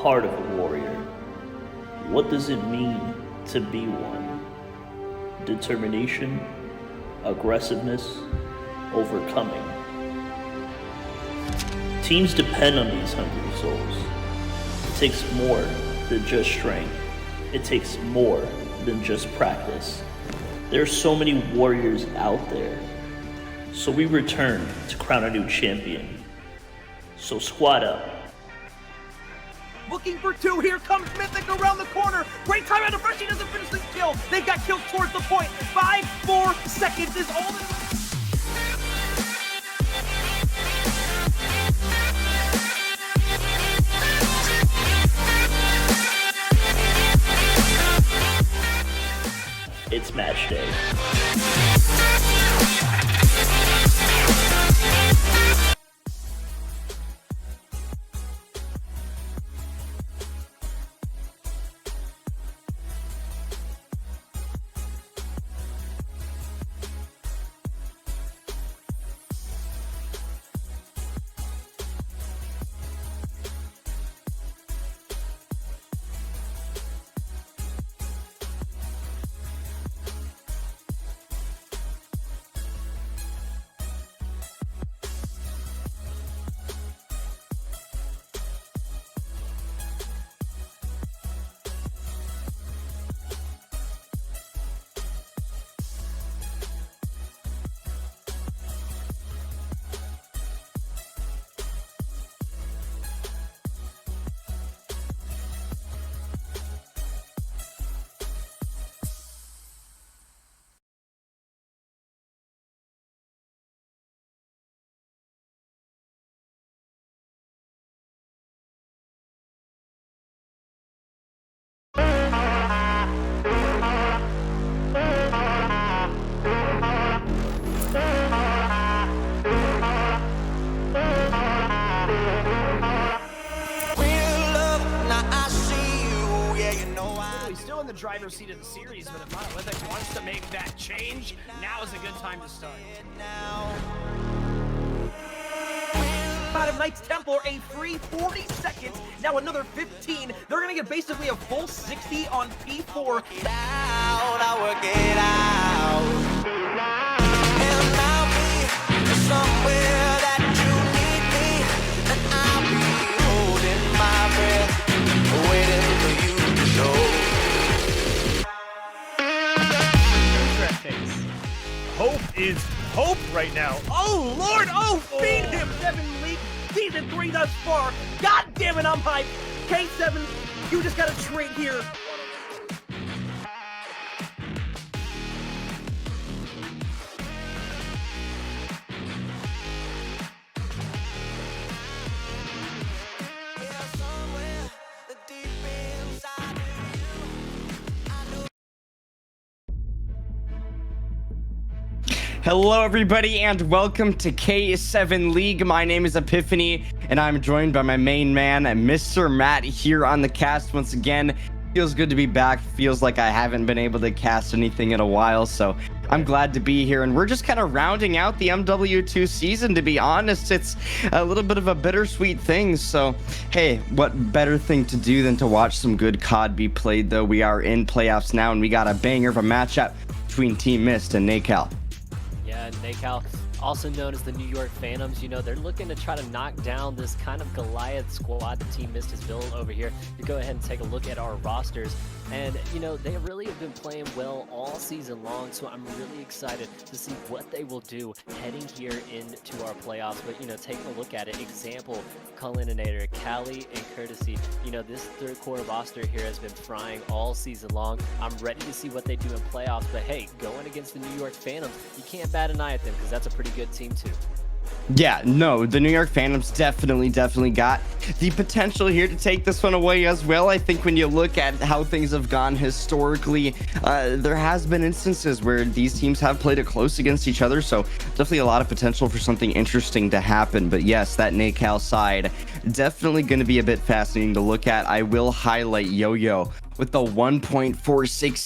heart of a warrior. What does it mean to be one? Determination, aggressiveness, overcoming. Teams depend on these hungry souls. It takes more than just strength. It takes more than just practice. There are so many warriors out there. So we return to crown a new champion. So squad up. Looking for two. Here comes Mythic around the corner. Great time out of first. He doesn't finish this kill. They got killed towards the point. 5 more seconds is all that. It's match day. Still in the driver's seat of the series, but if Monolithic wants to make that change, now is a good time to start. Out of Knights Templar, a free 40 seconds, now another 15. They're gonna get basically a full 60 on P4. Get out, I work it out. And I'll be somewhere that you need me, and I'll be holding my breath, waiting for you to show. Hope is hope right now. Oh, Lord. Oh, Feed him, 7 League, season 3 thus far. God damn it, I'm hyped. K7, you just got a trade here. Hello everybody and welcome to K7 League. My name is Epiphany and I'm joined by my main man, Mr. Matt, here on the cast once again. Feels good to be back. Feels like I haven't been able to cast anything in a while, so I'm glad to be here. And we're just kind of rounding out the MW2 season, to be honest. It's a little bit of a bittersweet thing, so hey, what better thing to do than to watch some good COD be played, though. We are in playoffs now and we got a banger of a matchup between Team Myst and NACAL. Yeah, NACAL, also known as the New York Phantoms, you know, they're looking to try to knock down this kind of Goliath squad the Team Myst has built over here. You go ahead and take a look at our rosters, and, you know, they really have been playing well all season long, so I'm really excited to see what they will do heading here into our playoffs. But, you know, taking a look at it, example, Culinator, Cali, and Courtesy, you know, this third core roster here has been frying all season long. I'm ready to see what they do in playoffs, but hey, going against the New York Phantoms, you can't bat an eye at them because that's a pretty good team too. Yeah, no, the New York Phantoms definitely got the potential here to take this one away as well. I think when you look at how things have gone historically, there has been instances where these teams have played it close against each other, so definitely a lot of potential for something interesting to happen. But yes, that NACAL side definitely going to be a bit fascinating to look at. I will highlight Yo-Yo with the 1.46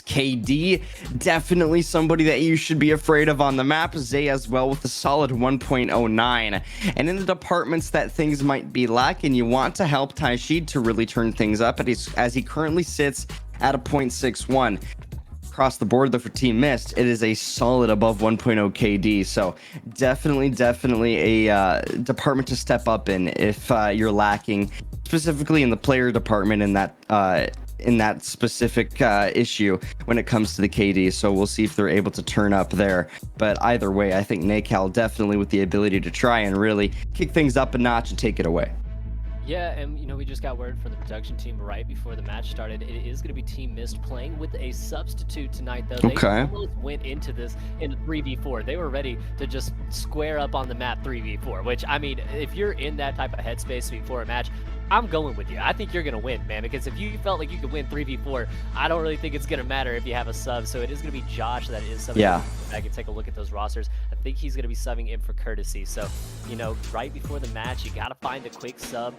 KD, definitely somebody that you should be afraid of on the map. Zay as well with a solid 1.09. 0.69. And in the departments that things might be lacking, you want to help Taishid to really turn things up as he currently sits at a 0.61. Across the board though for Team Myst, it is a solid above 1.0 KD, so definitely a department to step up in if you're lacking, specifically in the player department in that specific issue when it comes to the KD. So we'll see if they're able to turn up there. But either way, I think NACAL definitely with the ability to try and really kick things up a notch and take it away. Yeah, and we just got word from the production team right before the match started. It is going to be Team Myst playing with a substitute tonight, though. They almost went into this in 3v4. They were ready to just square up on the map 3v4, which, I mean, if you're in that type of headspace before a match, I'm going with you. I think you're going to win, man, because if you felt like you could win 3v4, I don't really think it's going to matter if you have a sub. So it is going to be Josh that is subbing. Yeah. I can take a look at those rosters. I think he's going to be subbing in for Courtesy. So, right before the match, you got to find a quick sub,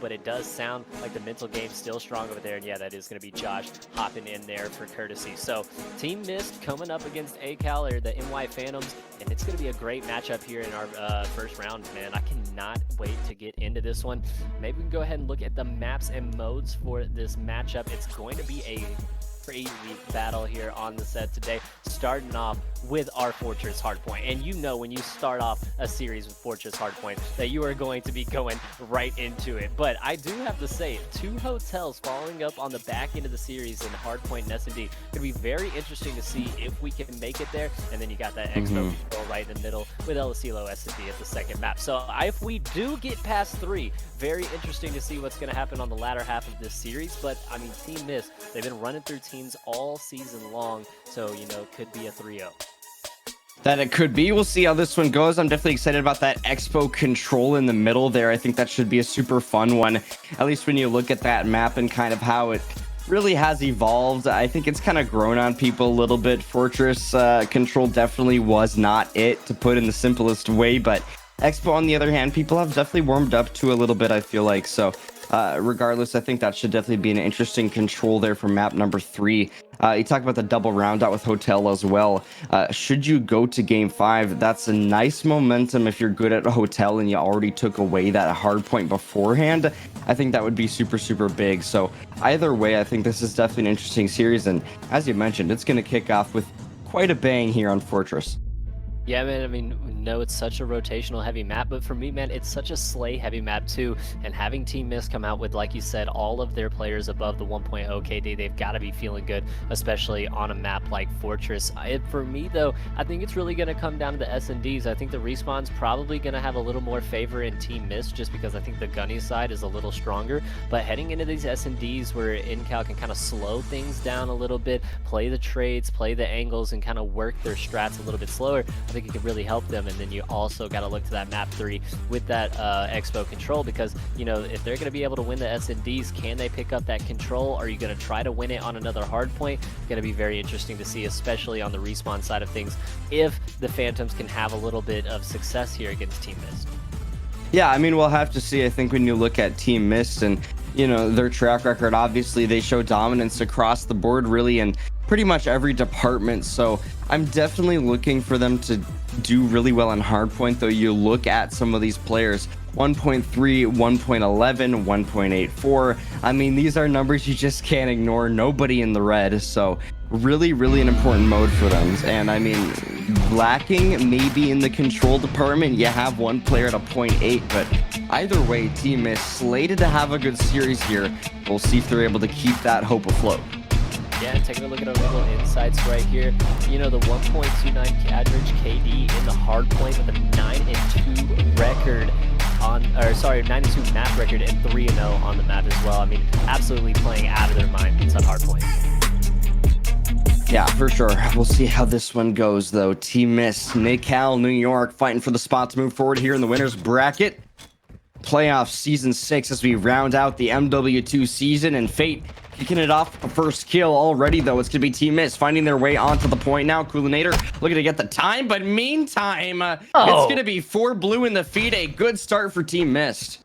but it does sound like the mental game's still strong over there. And yeah, that is going to be Josh hopping in there for Courtesy. So Team Myst coming up against ACAL or the NY Phantoms, and it's going to be a great matchup here in our first round, man. I cannot wait to get into this one. Maybe we can go ahead and look at the maps and modes for this matchup. It's going to be a crazy battle here on the set today, starting off with our Fortress Hardpoint. And when you start off a series with Fortress Hardpoint that you are going to be going right into it. But I do have to say, 2 hotels following up on the back end of the series in Hardpoint and S&D could be very interesting to see if we can make it there. And then you got that Expo control right in the middle with El Asilo S&D at the second map. So if we do get past 3, very interesting to see what's going to happen on the latter half of this series. But I mean, Team Myst, they've been running through teams all season long, so it could be a 3-0. That it could be. We'll see how this one goes. I'm definitely excited about that Expo control in the middle there. I think that should be a super fun one, at least when you look at that map and kind of how it really has evolved. I think it's kind of grown on people a little bit. Fortress control definitely was not it, to put in the simplest way, but Expo, on the other hand, people have definitely warmed up to a little bit, I feel like. So regardless, I think that should definitely be an interesting control there for map number 3. You talk about the double round out with Hotel as well. Should you go to game 5, that's a nice momentum if you're good at a Hotel and you already took away that hard point beforehand. I think that would be super big. So either way, I think this is definitely an interesting series. And as you mentioned, it's going to kick off with quite a bang here on Fortress. Yeah, man, I mean, no, it's such a rotational heavy map, but for me, man, it's such a slay heavy map too. And having Team Myst come out with, like you said, all of their players above the 1.0 KD, they've got to be feeling good, especially on a map like Fortress. For me, though, I think it's really going to come down to the S&Ds. I think the respawn's probably going to have a little more favor in Team Myst, just because I think the gunny side is a little stronger. But heading into these S&Ds where NCAL can kind of slow things down a little bit, play the trades, play the angles, and kind of work their strats a little bit slower, I think it could really help them. And then you also got to look to that map 3 with that Expo control, because if they're going to be able to win the S&Ds, can they pick up that control? Are you going to try to win it on another hard point? Going to be very interesting to see, especially on the respawn side of things, if the Phantoms can have a little bit of success here against Team Myst. Yeah, I mean, we'll have to see. I think when you look at Team Myst and their track record, obviously they show dominance across the board really in pretty much every department. So I'm definitely looking for them to do really well on hardpoint, though. You look at some of these players, 1.3, 1.11, 1.84. I mean, these are numbers you just can't ignore. Nobody in the red. So really an important mode for them. And I mean, lacking maybe in the control department, you have one player at a 0.8, but either way, Team is slated to have a good series here. We'll see if they're able to keep that hope afloat. Yeah, taking a look at our little insights right here. The 1.29 average KD in the hard point with a 9-2 record on, or sorry, 9-2 map record and 3-0 on the map as well. I mean, absolutely playing out of their mind inside hard point. Yeah, for sure. We'll see how this one goes, though. Team Myst, NACAL, New York, fighting for the spot to move forward here in the winner's bracket. Playoff Season 6 as we round out the MW2 season, and Fate kicking it off with the first kill already, though. It's going to be Team Myst finding their way onto the point now. Coolinator looking to get the time, but meantime, it's going to be 4 blue in the feed. A good start for Team Myst.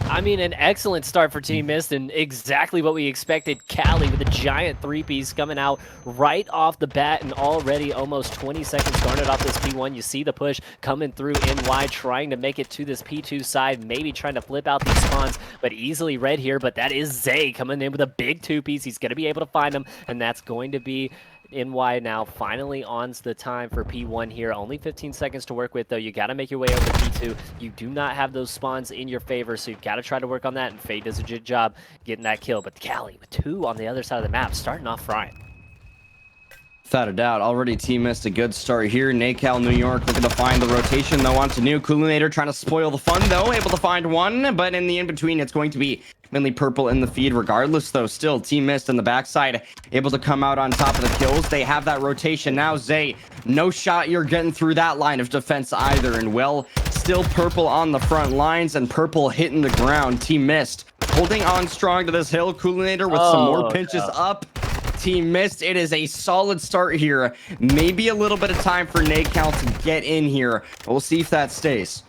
I mean, an excellent start for Team Myst and exactly what we expected. Cali with a giant three-piece coming out right off the bat and already almost 20 seconds started off this P1. You see the push coming through NY, trying to make it to this P2 side, maybe trying to flip out these spawns, but easily read here. But that is Zay coming in with a big two-piece. He's going to be able to find him, and that's going to be NY now finally on the time for P1 here. Only 15 seconds to work with, though. You got to make your way over to P2. You do not have those spawns in your favor, so you've got to try to work on that, and Fade does a good job getting that kill. But Cali with 2 on the other side of the map, starting off frying. Without a doubt, already Team Myst a good start here. NACAL New York looking to find the rotation, though, onto new. Coolinator trying to spoil the fun, though. Able to find one, but in the in-between, it's going to be mainly purple in the feed regardless, though. Still, Team Myst in the backside able to come out on top of the kills. They have that rotation now. Zay, no shot you're getting through that line of defense either. And, well, still purple on the front lines and purple hitting the ground. Team Myst holding on strong to this hill. Coolinator with some more pinches up. Team Myst, it is a solid start here. Maybe a little bit of time for NACAL to get in here. We'll see if that stays.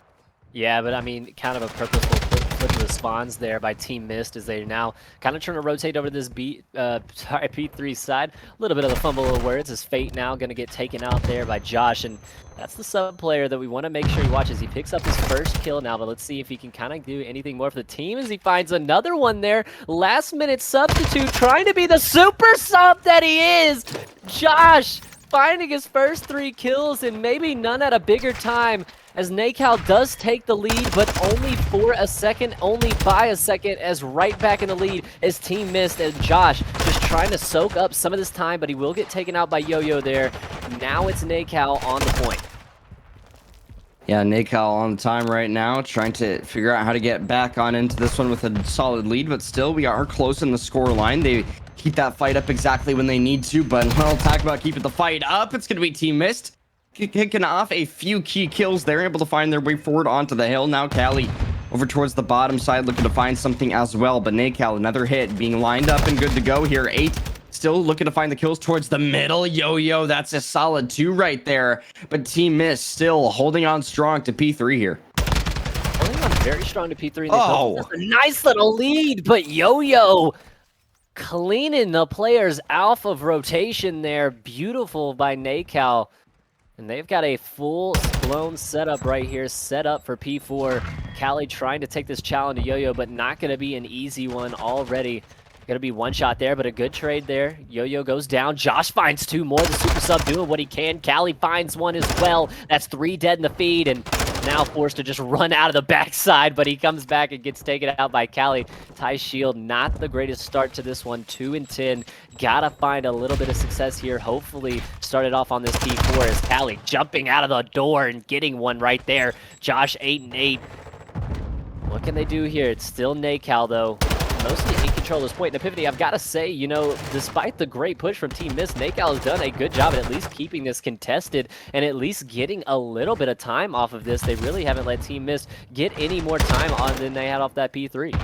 Yeah, but I mean, kind of a purposeful flip of the spawns there by Team Myst as they now kind of trying to rotate over to this P3 side. A little bit of a fumble of words as Fate now going to get taken out there by Josh, and that's the sub player that we want to make sure he watches. He picks up his first kill now, but let's see if he can kind of do anything more for the team as he finds another one there. Last minute substitute trying to be the super sub that he is. Josh finding his first 3 kills and maybe none at a bigger time, as NACAL does take the lead, but only for a second, only by a second, as right back in the lead is Team Myst, and Josh just trying to soak up some of this time, but he will get taken out by Yo-Yo there. Now it's NACAL on the point. Yeah, NACAL on the time right now, trying to figure out how to get back on into this one with a solid lead, but still, we are close in the score line. They keep that fight up exactly when they need to, but, well, talk about keeping the fight up. It's going to be Team Myst kicking off a few key kills. They're able to find their way forward onto the hill. Now Cali over towards the bottom side looking to find something as well, but NACAL another hit being lined up and good to go here. 8 still looking to find the kills towards the middle. Yo-Yo, that's a solid 2 right there, but Team Myst still holding on strong to P3 here. Holding on very strong to P3. Oh, that's a nice little lead, but Yo-Yo cleaning the players off of rotation there. Beautiful by NACAL. And they've got a full-blown setup right here, set up for P4. Cali trying to take this challenge to Yo-Yo, but not going to be an easy one already. Going to be one shot there, but a good trade there. Yo-Yo goes down. Josh finds 2 more. The super sub doing what he can. Cali finds 1 as well. That's 3 dead in the feed, and now forced to just run out of the backside, but he comes back and gets taken out by Cali. Ty Shield, not the greatest start to this one. 2 and 10. Gotta find a little bit of success here. Hopefully started off on this P4 as Cali jumping out of the door and getting one right there. Josh 8 and 8. What can they do here? It's still NACAL though. Mostly in control of this point. And Epiphany, I've got to say, you know, despite the great push from Team Myst, NACAL has done a good job at least keeping this contested and at least getting a little bit of time off of this. They really haven't let Team Myst get any more time on than they had off that P3.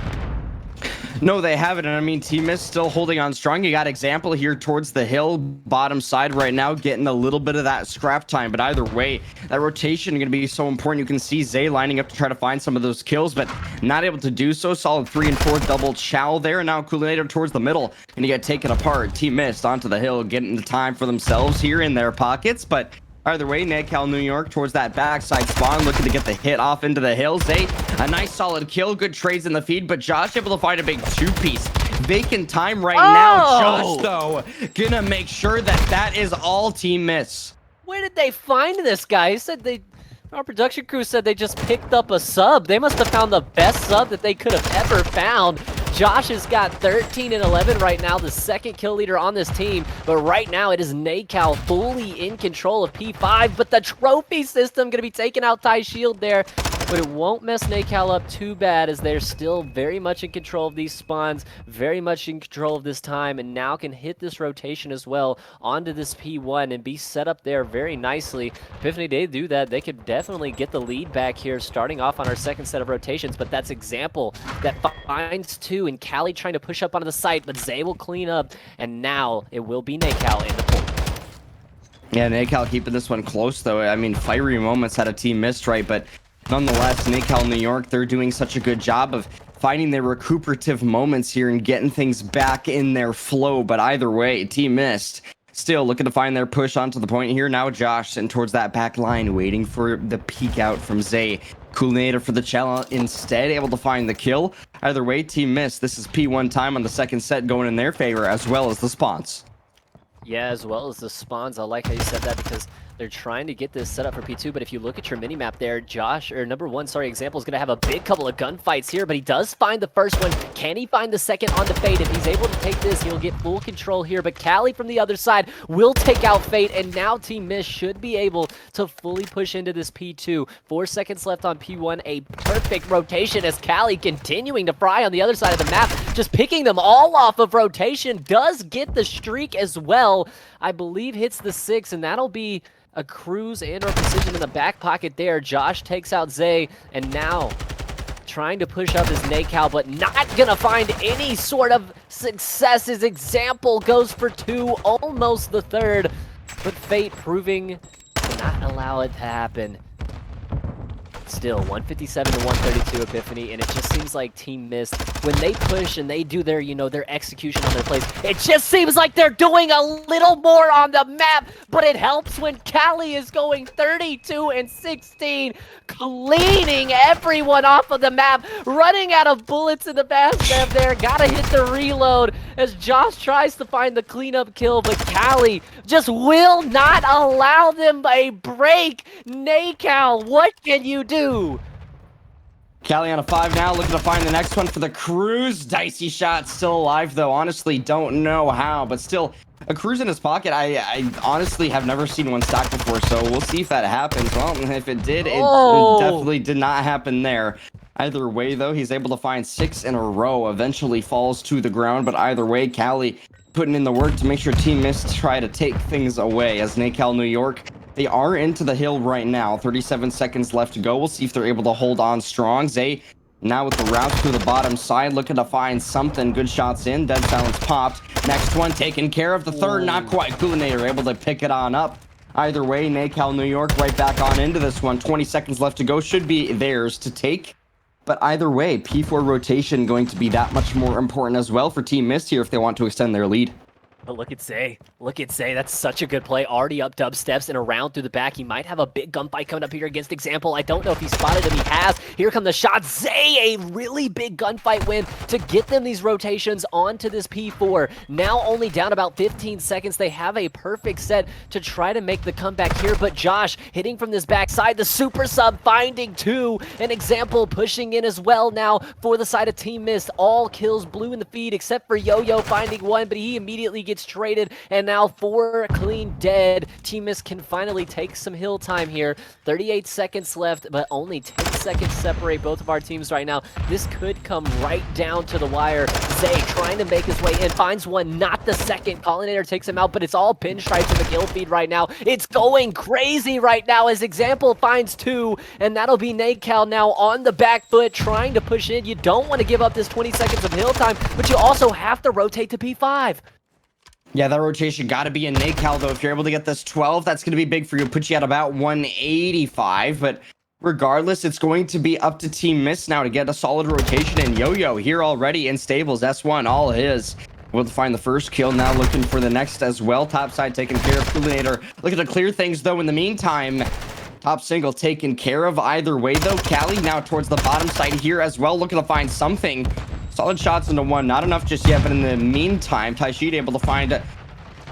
No, they haven't, and I mean, Team Myst still holding on strong. You got example here towards the hill, bottom side right now, getting a little bit of that scrap time, but either way, that rotation is going to be so important. You can see Zay lining up to try to find some of those kills, but not able to do so. Solid 3 and 4 double chow there, and now Coolinator towards the middle, and you get taken apart. Team Myst onto the hill, getting the time for themselves here in their pockets, but either way, NACAL New York towards that backside spawn, looking to get the hit off into the hills. Zay, a nice solid kill, good trades in the feed, but Josh able to find a big 2-piece. Vacant time right now. Josh, though, gonna make sure that that is all Team Myst. Where did they find this guy? He said our production crew said they just picked up a sub. They must have found the best sub that they could have ever found. Josh has got 13 and 11 right now, the second kill leader on this team. But right now, it is NACAL fully in control of P5. But the trophy system going to be taking out Ty Shield there. But it won't mess NACAL up too bad, as they're still very much in control of these spawns, very much in control of this time, and now can hit this rotation as well onto this P1 and be set up there very nicely. Epiphany, they do that. They could definitely get the lead back here, starting off on our second set of rotations, but that's example that finds 2, and Cali trying to push up onto the site, but Zay will clean up, and now it will be NACAL in the point. Yeah, NACAL keeping this one close, though. I mean, fiery moments out of Team Myst, right? But nonetheless, NACAL New York, they're doing such a good job of finding their recuperative moments here and getting things back in their flow. But either way, Team Myst still looking to find their push onto the point here. Now Josh sitting towards that back line, waiting for the peek out from Zay. Coolinator for the challenge instead, able to find the kill. Either way, Team Myst, this is P1 time on the second set going in their favor, as well as the spawns. Yeah, as well as the spawns. I like how you said that because they're trying to get this set up for P2, but if you look at your mini-map there, Josh, or number one, sorry, Example is going to have a big couple of gunfights here, but he does find the first one. Can he find the second on the Fate? If he's able to take this, he'll get full control here, but Cali from the other side will take out Fate, and now Team Myst should be able to fully push into this P2. 4 seconds left on P1, a perfect rotation as Cali continuing to fry on the other side of the map, just picking them all off of rotation, does get the streak as well. I believe hits the 6, and that'll be a cruise and or precision in the back pocket there. Josh takes out Zay, and now trying to push up his NACAL, but not gonna find any sort of success. His Example goes for 2, almost the 3rd, but Fate proving to not allow it to happen. Still, 157 to 132 Epiphany, and it just seems like Team Myst, when they push and they do their, their execution on their plays, it just seems like they're doing a little more on the map, but it helps when Cali is going 32 and 16, cleaning everyone off of the map, running out of bullets in the bathtub there, gotta hit the reload as Josh tries to find the cleanup kill, but Cali just will not allow them a break. NACAL, what can you do? Cali on a 5 now, looking to find the next one for the cruise. Dicey shot, still alive though. Honestly, don't know how, but still a cruise in his pocket. I honestly have never seen one stack before, so we'll see if that happens. Well, if it did, it definitely did not happen there. Either way though, he's able to find 6 in a row, eventually falls to the ground, but either way, Cali putting in the work to make sure Team Myst try to take things away as NACAL New York, they are into the hill right now. 37 seconds left to go. We'll see if they're able to hold on strong. Zay now with the routes to the bottom side, looking to find something. Good shots in. Dead silence popped. Next one taken care of. The third, not quite. Coolinator able to pick it on up. Either way, NACAL New York right back on into this one. 20 seconds left to go. Should be theirs to take. But either way, P4 rotation going to be that much more important as well for Team Myst here if they want to extend their lead. But look at Zay. Look at Zay. That's such a good play. Already up dub steps and around through the back. He might have a big gunfight coming up here against Example. I don't know if he spotted him. He has. Here come the shots. Zay, a really big gunfight win to get them these rotations onto this P4. Now only down about 15 seconds. They have a perfect set to try to make the comeback here. But Josh hitting from this backside. The super sub finding 2. An Example pushing in as well now for the side of Team Myst. All kills blue in the feed except for Yo-Yo finding 1. But he immediately gets traded, and now 4 clean dead. Team Myst can finally take some hill time here. 38 seconds left, but only 10 seconds separate both of our teams right now. This could come right down to the wire. Zay trying to make his way in, finds one, not the second. Collinator takes him out, but it's all pinstripes in the kill feed right now. It's going crazy right now as Example finds 2, and that'll be NACAL now on the back foot, trying to push in. You don't want to give up this 20 seconds of hill time, but you also have to rotate to P5. Yeah, that rotation got to be in NACAL, though. If you're able to get this 12, that's going to be big for you. Put you at about 185. But regardless, it's going to be up to Team Myst now to get a solid rotation. And Yo-Yo here already in stables. S1, all his. Able to find the first kill. Now looking for the next as well. Top side taken care of. Coolinator looking to clear things, though, in the meantime. Top single taken care of. Either way, though, Cali now towards the bottom side here as well. Looking to find something. Solid shots into 1, not enough just yet, but in the meantime, Taishid able to find a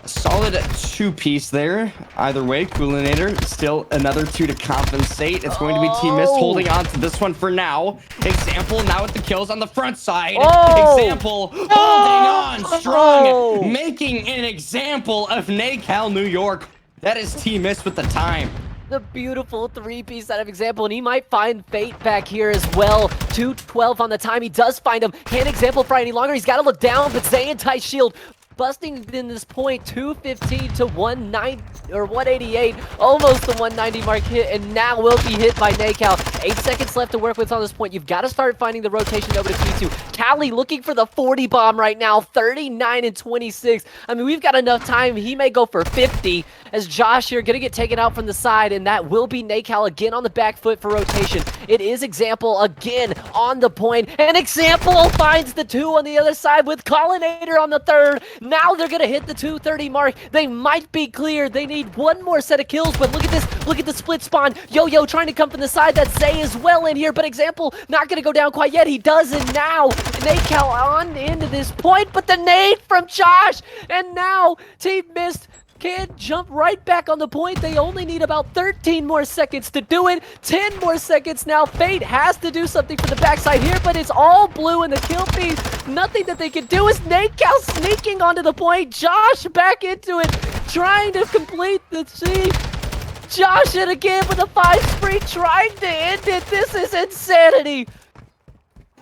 solid 2-piece there. Either way, Coolinator, still another 2 to compensate. It's going to be Team Myst holding on to this one for now. Example now with the kills on the front side. Example holding on strong, making an example of NACAL New York. That is Team Myst with the time. The beautiful 3-piece out of Example, and he might find Fate back here as well. 2:12 on the time. He does find him. Can't Example fry any longer. He's got to look down, but Zay and Ty Shield busting in this point. 215 to 190 or 188, almost the 190 mark hit, and now will be hit by NACAL. 8 seconds left to work with on this point. You've got to start finding the rotation over to P2. Cali looking for the 40 bomb right now, 39 and 26. I mean, we've got enough time. He may go for 50 as Josh here going to get taken out from the side, and that will be NACAL again on the back foot for rotation. It is Example again on the point, and Example finds the 2 on the other side with Collinator on the 3rd. Now they're going to hit the 230 mark. They might be clear. They need one more set of kills, but look at this. Look at the split spawn. Yo-Yo trying to come from the side. That Zay is well in here, but Example not going to go down quite yet. He does, and now NACAL on into this point, but the nade from Josh, and now Team Myst can jump right back on the point. They only need about 13 more seconds to do it. 10 more seconds now. Fate has to do something for the backside here, but it's all blue in the kill feed. Nothing that they can do is NACAL sneaking onto the point. Josh back into it, trying to complete the seed. Josh it again with a 5 spree, trying to end it. This is insanity.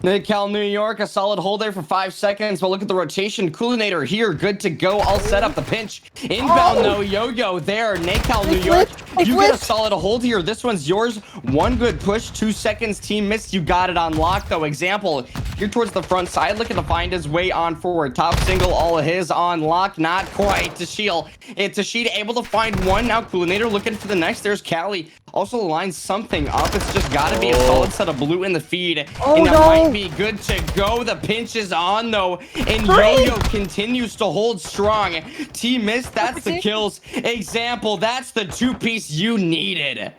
NACAL New York, a solid hold there for 5 seconds. But look at the rotation. Coolinator here, good to go. All set up the pinch. Inbound though, Yo-Yo there. NACAL New York, you get a solid hold here. This one's yours. One good push, 2 seconds. Team Myst, you got it on lock though. Example, here towards the front side, looking to find his way on forward. Top single, all of his on lock. Not quite. Tashil, it's Tashid able to find one. Now Coolinator looking for the next. There's Cali. Also lines something up. It's just got to be a solid set of blue in the feed. And that might be good to go. The pinch is on though, and Yo-Yo continues to hold strong. Team Myst, that's the kills. Example, that's the 2-piece you needed.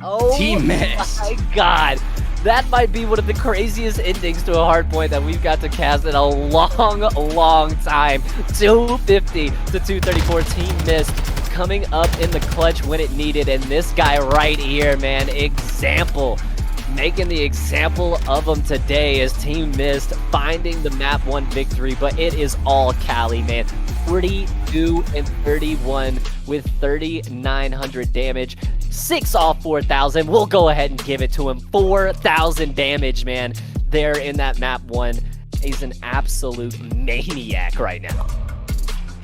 Oh Team Myst. My God. That might be one of the craziest endings to a hardpoint that we've got to cast in a long, long time. 250 to 234. Team Myst coming up in the clutch when it needed, and this guy right here, man, Example, making the example of him today as Team Myst finding the map 1 victory, but it is all Cali, man. 42 and 31 with 3,900 damage. 6 off 4,000. We'll go ahead and give it to him. 4,000 damage, man. There in that map 1. He's an absolute maniac right now.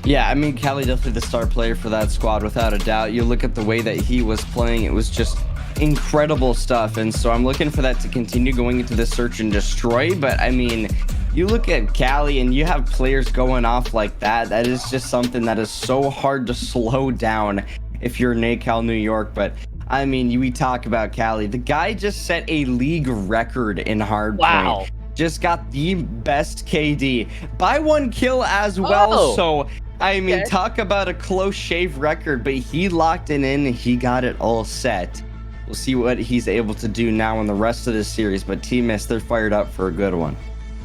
Yeah, I mean, Cali definitely the star player for that squad, without a doubt. You look at the way that he was playing, it was just incredible stuff. And so I'm looking for that to continue going into the search and destroy. But I mean, you look at Cali and you have players going off like that. That is just something that is so hard to slow down if you're NACAL New York. But I mean, we talk about Cali. The guy just set a league record in hardpoint. Wow. Just got the best KD by 1 kill as well. Oh. So I mean, Okay. talk about a close shave record, but he locked it in. He got it all set. We'll see what he's able to do now in the rest of this series. But Team Myst, they're fired up for a good one.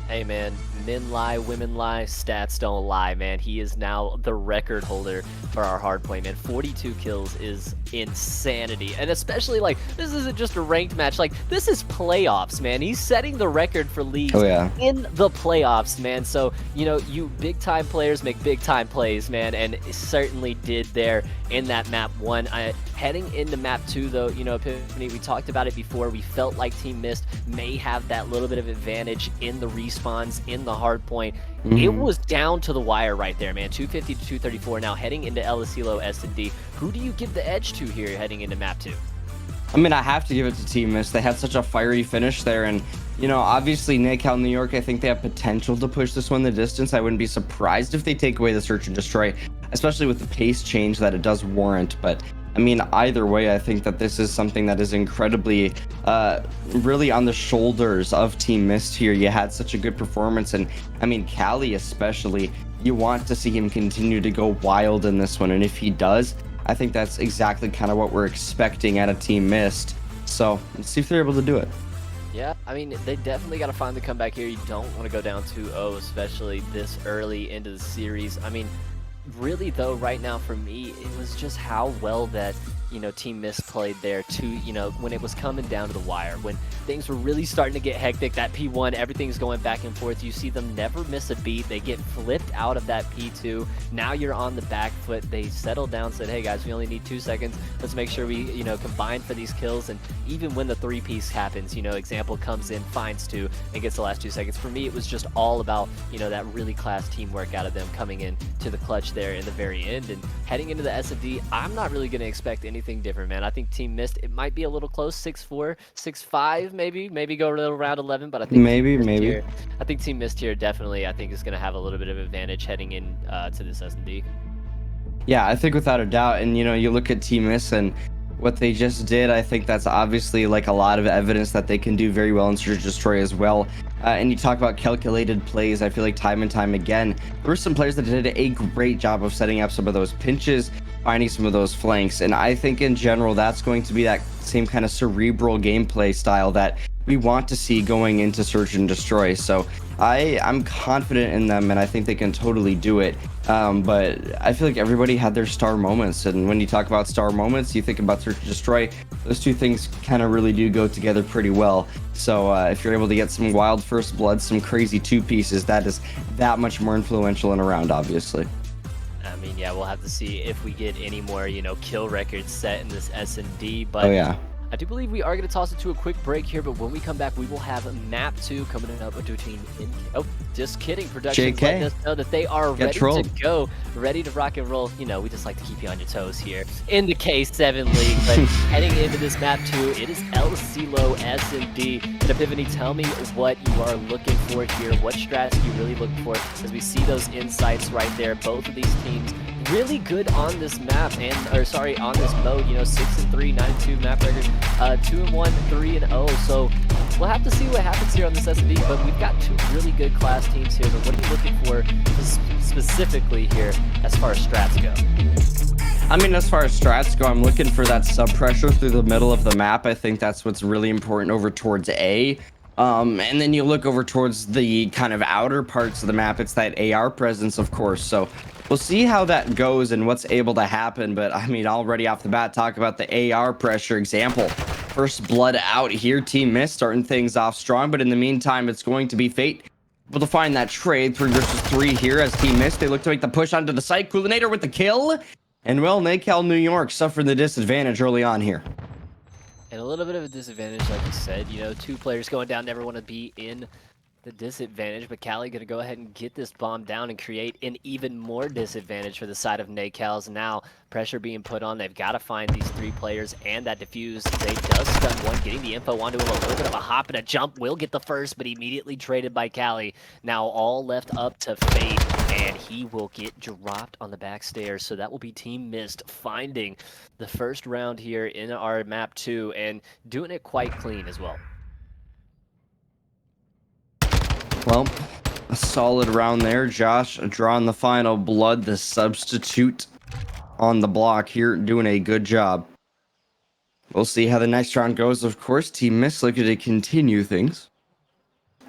Hey, man. Men lie, women lie, stats don't lie, man. He is now the record holder for our hardpoint, man. 42 kills is insanity. And especially, like, this isn't just a ranked match. Like, this is playoffs, man. He's setting the record for leagues in the playoffs, man. So, you know, you big-time players make big-time plays, man. And it certainly did there in that map 1. Heading into map 2, though, you know, Epiphany, we talked about it before. We felt like Team Myst may have that little bit of advantage in the respawns, in the hard point. It was down to the wire right there, man. 250 to 234. Now heading into El Asilo S&D. Who do you give the edge to here heading into map 2? I mean, I have to give it to Team Myst. They had such a fiery finish there. And, you know, obviously, NACAL New York, I think they have potential to push this one the distance. I wouldn't be surprised if they take away the search and destroy, especially with the pace change that it does warrant. But I mean, either way, I think that this is something that is incredibly, really on the shoulders of Team Myst here. You had such a good performance, and I mean, Cali especially, you want to see him continue to go wild in this one, and if he does, I think that's exactly kind of what we're expecting out of Team Myst. So let's see if they're able to do it. Yeah, I mean, they definitely got to find the comeback here. You don't want to go down 2-0, especially this early into the series. I mean, really though, right now for me, it was just how well that, you know, Team Myst played there too, you know, when it was coming down to the wire, when things were really starting to get hectic. That P1, everything's going back and forth. You see them never miss a beat. They get flipped out of that P2. Now you're on the back foot. They settled down, said, hey guys, we only need 2 seconds. Let's make sure we, you know, combine for these kills. And even when the 3-piece happens, you know, Example comes in, finds 2, and gets the last 2 seconds. For me, it was just all about, you know, that really class teamwork out of them coming in to the clutch there in the very end. And heading into the S&D, I'm not really going to expect anything anything different, man. I think Team Myst, it might be a little close, 6-4, 6-5, maybe go a little round 11, but I think Maybe. I think Team Myst here definitely, I think is going to have a little bit of advantage heading in to this S&D. Yeah, I think without a doubt. And, you look at Team Myst and what they just did, I think that's obviously like a lot of evidence that they can do very well in Search and Destroy as well. And you talk about calculated plays, I feel like time and time again, there were some players that did a great job of setting up some of those pinches, finding some of those flanks. And I think in general, that's going to be that same kind of cerebral gameplay style that we want to see going into Search and Destroy. So I'm confident in them, and I think they can totally do it. But I feel like everybody had their star moments, and when you talk about star moments, you think about Search and Destroy. Those two things kind of really do go together pretty well. So if you're able to get some wild first blood, some crazy two pieces, that is that much more influential in a round, obviously. I mean, yeah, we'll have to see if we get any more, kill records set in this S&D. But Oh yeah. I do believe we are going to toss it to a quick break here, but when we come back, we will have map 2 coming up between... Oh, just kidding. Production's JK. letting us know that they are ready trolled. to go, ready to rock and roll. We just like to keep you on your toes here in the K7 League. But heading into this map 2, it is El Silo S&D. And Epiphany, tell me what you are looking for here. What strats you really look for as we see those insights right there. Both of these teams really good on this map on this mode. 6-3, 9-2 map record, 2-1, 3-0. So we'll have to see what happens here on this S&D. But we've got two really good class teams here. But what are you looking for specifically here as far as strats go? I mean, as far as strats go, I'm looking for that sub pressure through the middle of the map. I think that's what's really important over towards A. And then you look over towards the kind of outer parts of the map. It's that AR presence, of course. So we'll see how that goes and what's able to happen. But I mean, already off the bat, talk about the AR pressure example. First blood out here. Team Myst starting things off strong. But in the meantime, it's going to be Fate able to find that trade 3 versus 3 here as Team Myst. They look to make the push onto the site. Coolinator with the kill. And well, NACAL New York suffered the disadvantage early on here. And a little bit of a disadvantage, like you said. Two players going down, never want to be in the disadvantage, but Cali going to go ahead and get this bomb down and create an even more disadvantage for the side of NACAL's. Now, pressure being put on. They've got to find these 3 players and that defuse. They does stun one, getting the info onto him. A little bit of a hop and a jump. Will get the first, but immediately traded by Cali. Now all left up to Fate, and he will get dropped on the back stairs. So that will be Team Myst finding the first round here in our map 2 and doing it quite clean as well. Well, a solid round there. Josh drawing the final blood, the substitute on the block here, doing a good job. We'll see how the next round goes. Of course, Team Myst looking to continue things.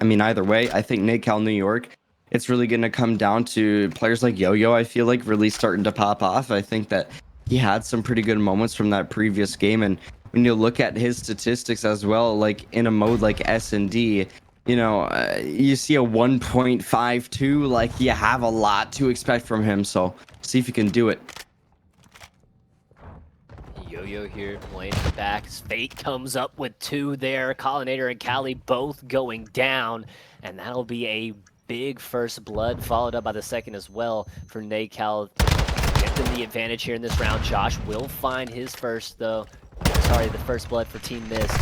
I mean, either way, I think NACAL New York, it's really going to come down to players like Yo-Yo, I feel like, really starting to pop off. I think that he had some pretty good moments from that previous game. And when you look at his statistics as well, like in a mode like S&D, you see a 1.52, like you have a lot to expect from him. So see if you can do it. Yo-Yo here playing the back. Fate comes up with 2 there. Collinator and Cali both going down. And that'll be a big first blood, followed up by the second as well for NACAL. Get them the advantage here in this round. Josh will find his first, though. Sorry, the first blood for Team Myst.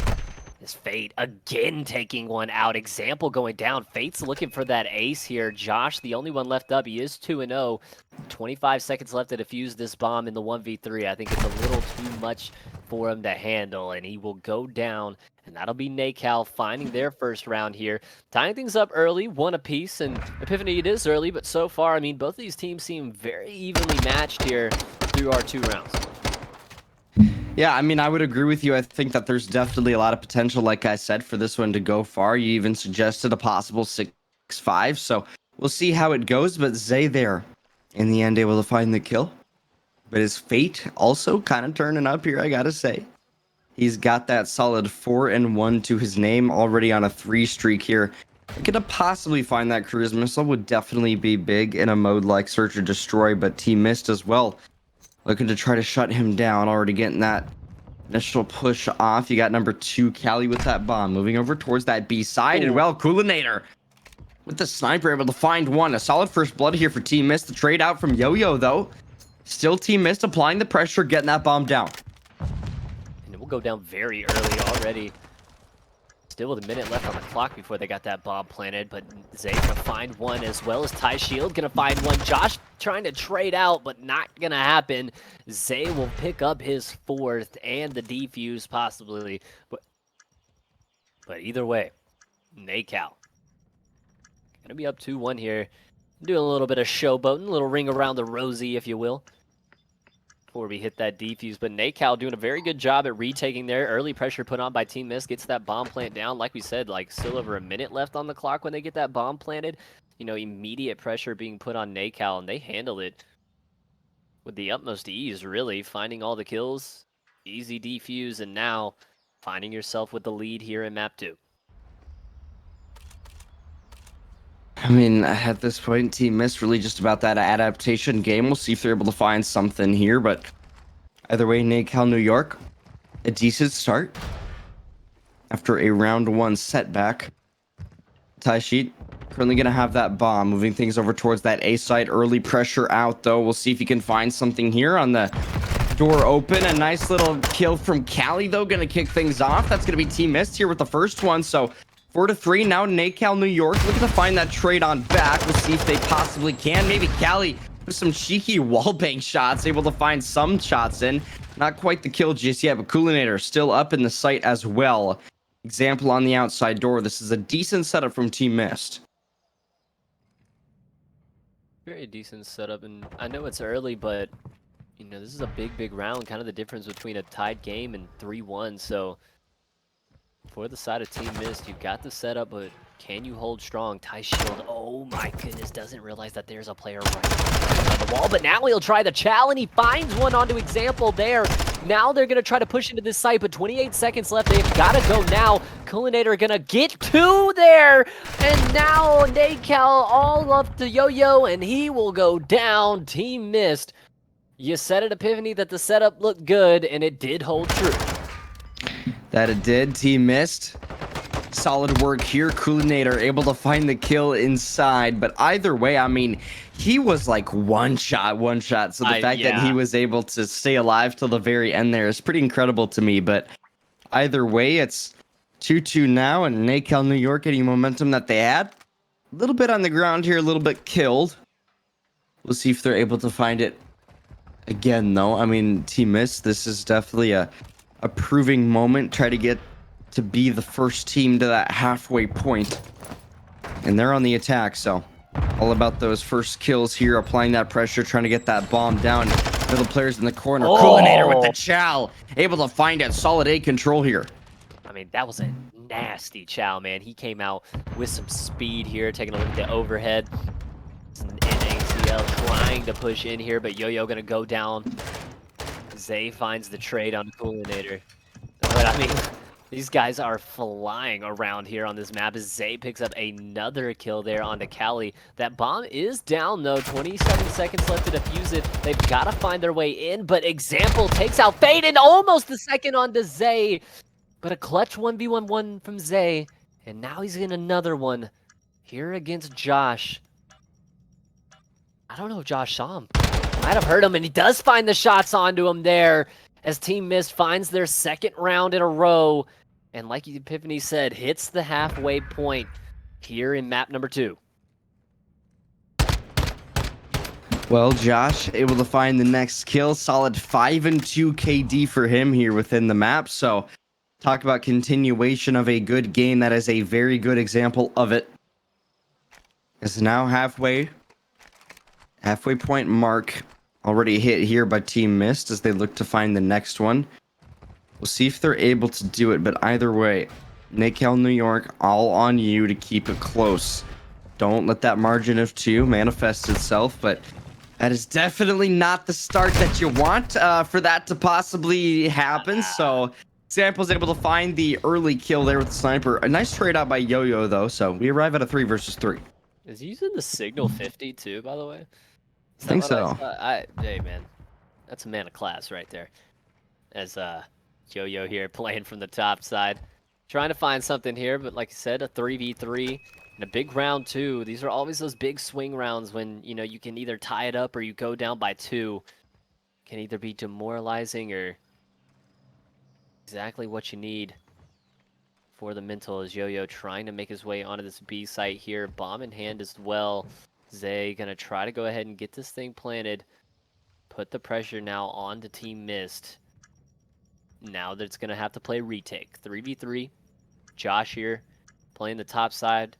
Is Fate again taking one out. Example going down. Fate's looking for that ace here. Josh, the only one left up. He is 2-0. 25 seconds left to defuse this bomb in the 1v3. I think it's a little too much for him to handle, and he will go down. And that'll be NACAL finding their first round here. Tying things up early, 1 apiece. And Epiphany, it is early, but so far, I mean, both of these teams seem very evenly matched here through our 2 rounds. Yeah, I mean, I would agree with you. I think that there's definitely a lot of potential, like I said, for this one to go far. You even suggested a possible 6-5, so we'll see how it goes. But Zay there, in the end, able to find the kill. But his Fate also kind of turning up here, I gotta say. He's got that solid 4-1 to his name, already on a 3 streak here. Could to possibly find that cruise missile would definitely be big in a mode like Search or Destroy, but Team Myst as well. Looking to try to shut him down, already getting that initial push off. You got number 2, Cali with that bomb, moving over towards that B side. And well, Coolinator with the sniper able to find one. A solid first blood here for Team Myst. The trade out from Yo-Yo, though. Still Team Myst applying the pressure, getting that bomb down. go down very early already. Still with a minute left on the clock before they got that bomb planted, but Zay gonna find one as well as Ty Shield gonna find one. Josh trying to trade out, but not gonna happen. Zay will pick up his 4th and the defuse possibly, but either way, NACAL gonna be up 2-1 here. Doing a little bit of showboating, a little ring around the rosy, if you will, before we hit that defuse. But NACAL doing a very good job at retaking there. Early pressure put on by Team Myst, gets that bomb plant down. Like we said, like still over a minute left on the clock when they get that bomb planted. You know, immediate pressure being put on NACAL, and they handled it with the utmost ease, really. Finding all the kills, easy defuse, and now finding yourself with the lead here in map 2. I mean, at this point, Team Myst really just about that adaptation game. We'll see if they're able to find something here, but either way, NACAL New York, a decent start after a round 1 setback. Taishit currently going to have that bomb, moving things over towards that A side. Early pressure out, though. We'll see if he can find something here on the door open. A nice little kill from Cali, though, going to kick things off. That's going to be Team Myst here with the first one, so 4-3. Now NACAL New York looking to find that trade on back. We'll see if they possibly can. Maybe Cali with some cheeky wallbang shots, able to find some shots in. Not quite the kill just yet, but Coolinator still up in the site as well. Example on the outside door. This is a decent setup from Team Myst. Very decent setup, and I know it's early, but you know, this is a big round. Kind of the difference between a tied game and 3-1. So for the side of Team Myst, you've got the setup, but can you hold strong? Ty Shield, oh my goodness, doesn't realize that there's a player right on the wall, but now he'll try the chow, and he finds one onto Example there. Now they're going to try to push into this site, but 28 seconds left. They've got to go now. Coolinator going to get 2 there, and now NACAL all up to Yo-Yo, and he will go down. Team Myst, you said it, Epiphany, that the setup looked good, and it did hold true. That it did. Team Myst. Solid work here. Coolinator able to find the kill inside. But either way, I mean, he was like one shot. So the fact that he was able to stay alive till the very end there is pretty incredible to me. But either way, it's 2-2 now. And NACAL New York getting momentum that they had. A little bit on the ground here, a little bit killed. We'll see if they're able to find it again, though. I mean, Team Myst, this is definitely a proving moment. Try to get to be the first team to that halfway point, and they're on the attack, so all about those first kills here, applying that pressure, trying to get that bomb down. Middle players in the corner. Coolinator with the chow, able to find it. Solid A control here. I mean, that was a nasty chow, man. He came out with some speed here, taking a look at the overhead. NACL trying to push in here, but Yo-Yo gonna go down. Zay finds the trade on Coolinator. But I mean, these guys are flying around here on this map as Zay picks up another kill there onto Cali. That bomb is down, though. 27 seconds left to defuse it. They've got to find their way in, but Example takes out Fade and almost the second onto Zay. But a clutch 1v1 from Zay, and now he's in another one here against Josh. I don't know if Josh saw him. Might have heard him, and he does find the shots onto him there as Team Myst finds their second round in a row. And like Epiphany said, hits the halfway point here in map number 2. Well, Josh able to find the next kill. Solid 5-2 KD for him here within the map. So talk about continuation of a good game. That is a very good example of it. It's now halfway point mark already hit here by Team Myst as they look to find the next one. We'll see if they're able to do it, but either way, NACAL New York, all on you to keep it close. Don't let that margin of 2 manifest itself, but that is definitely not the start that you want for that to possibly happen. So Sample's able to find the early kill there with the sniper. A nice trade out by Yo-Yo, though, so we arrive at a 3 versus 3. Is he using the Signal 50 too, by the way? I think so. Hey, man, that's a man of class right there. As Yo-Yo here playing from the top side. Trying to find something here, but like I said, a 3v3 and a big round 2. These are always those big swing rounds when, you know, you can either tie it up or you go down by 2. Can either be demoralizing or Exactly what you need for the mental as Yo-Yo trying to make his way onto this B site here. Bomb in hand as well. Zay gonna try to go ahead and get this thing planted. Put the pressure now on to Team Myst. Now that it's gonna have to play retake. 3v3. Josh here playing the top side.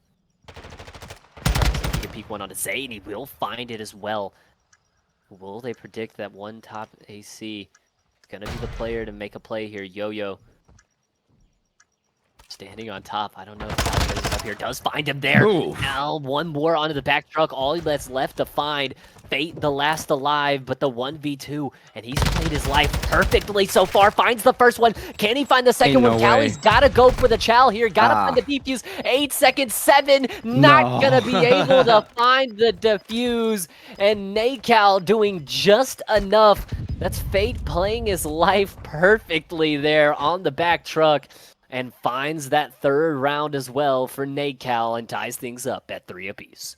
Take a peek one onto Zay, and he will find it as well. Will they predict that one top AC is gonna be the player to make a play here? Yo-Yo standing on top. I don't know if Cal is up here. Does find him there. Ooh. Now one more onto the back truck. All that's left to find. Fate the last alive, but the 1v2. And he's played his life perfectly so far. Finds the first one. Can he find the second one? No Callie's way. gotta go for the chow here. Gotta find the defuse. 8 seconds, 7. Not No. gonna be able to find the defuse. And NACAL doing just enough. That's Fate playing his life perfectly there on the back truck. And finds that third round as well for NACAL and ties things up at 3 apiece.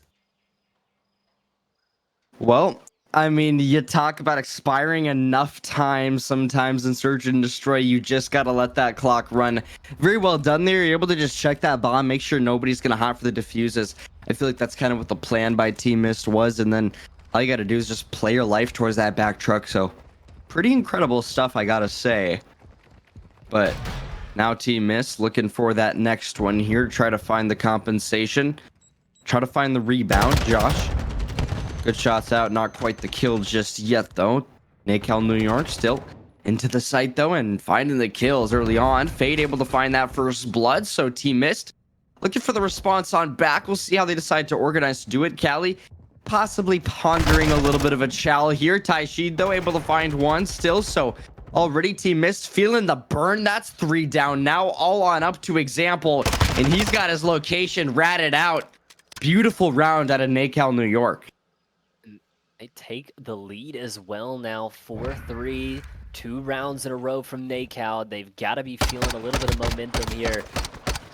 Well, I mean, you talk about expiring enough times sometimes in Search and Destroy. You just got to let that clock run. Very well done there. You're able to just check that bomb, make sure nobody's going to hop for the diffuses. I feel like that's kind of what the plan by Team Myst was. And then all you got to do is just play your life towards that back truck. So pretty incredible stuff, I got to say. But now Team Myst looking for that next one here. Try to find the compensation. Try to find the rebound. Josh. Good shots out. Not quite the kill just yet, though. NACAL New York still into the site, though, and finding the kills early on. Fade able to find that first blood, so Team Myst looking for the response on back. We'll see how they decide to organize to do it. Callie possibly pondering a little bit of a chow here. Taishid, though, able to find one still, so already Team Myst feeling the burn. That's 3 down now, all on up to Example, and he's got his location ratted out. Beautiful round out of NACAL New York. They take the lead as well now, 4-3, 2 rounds in a row from NACAL. They've got to be feeling a little bit of momentum here.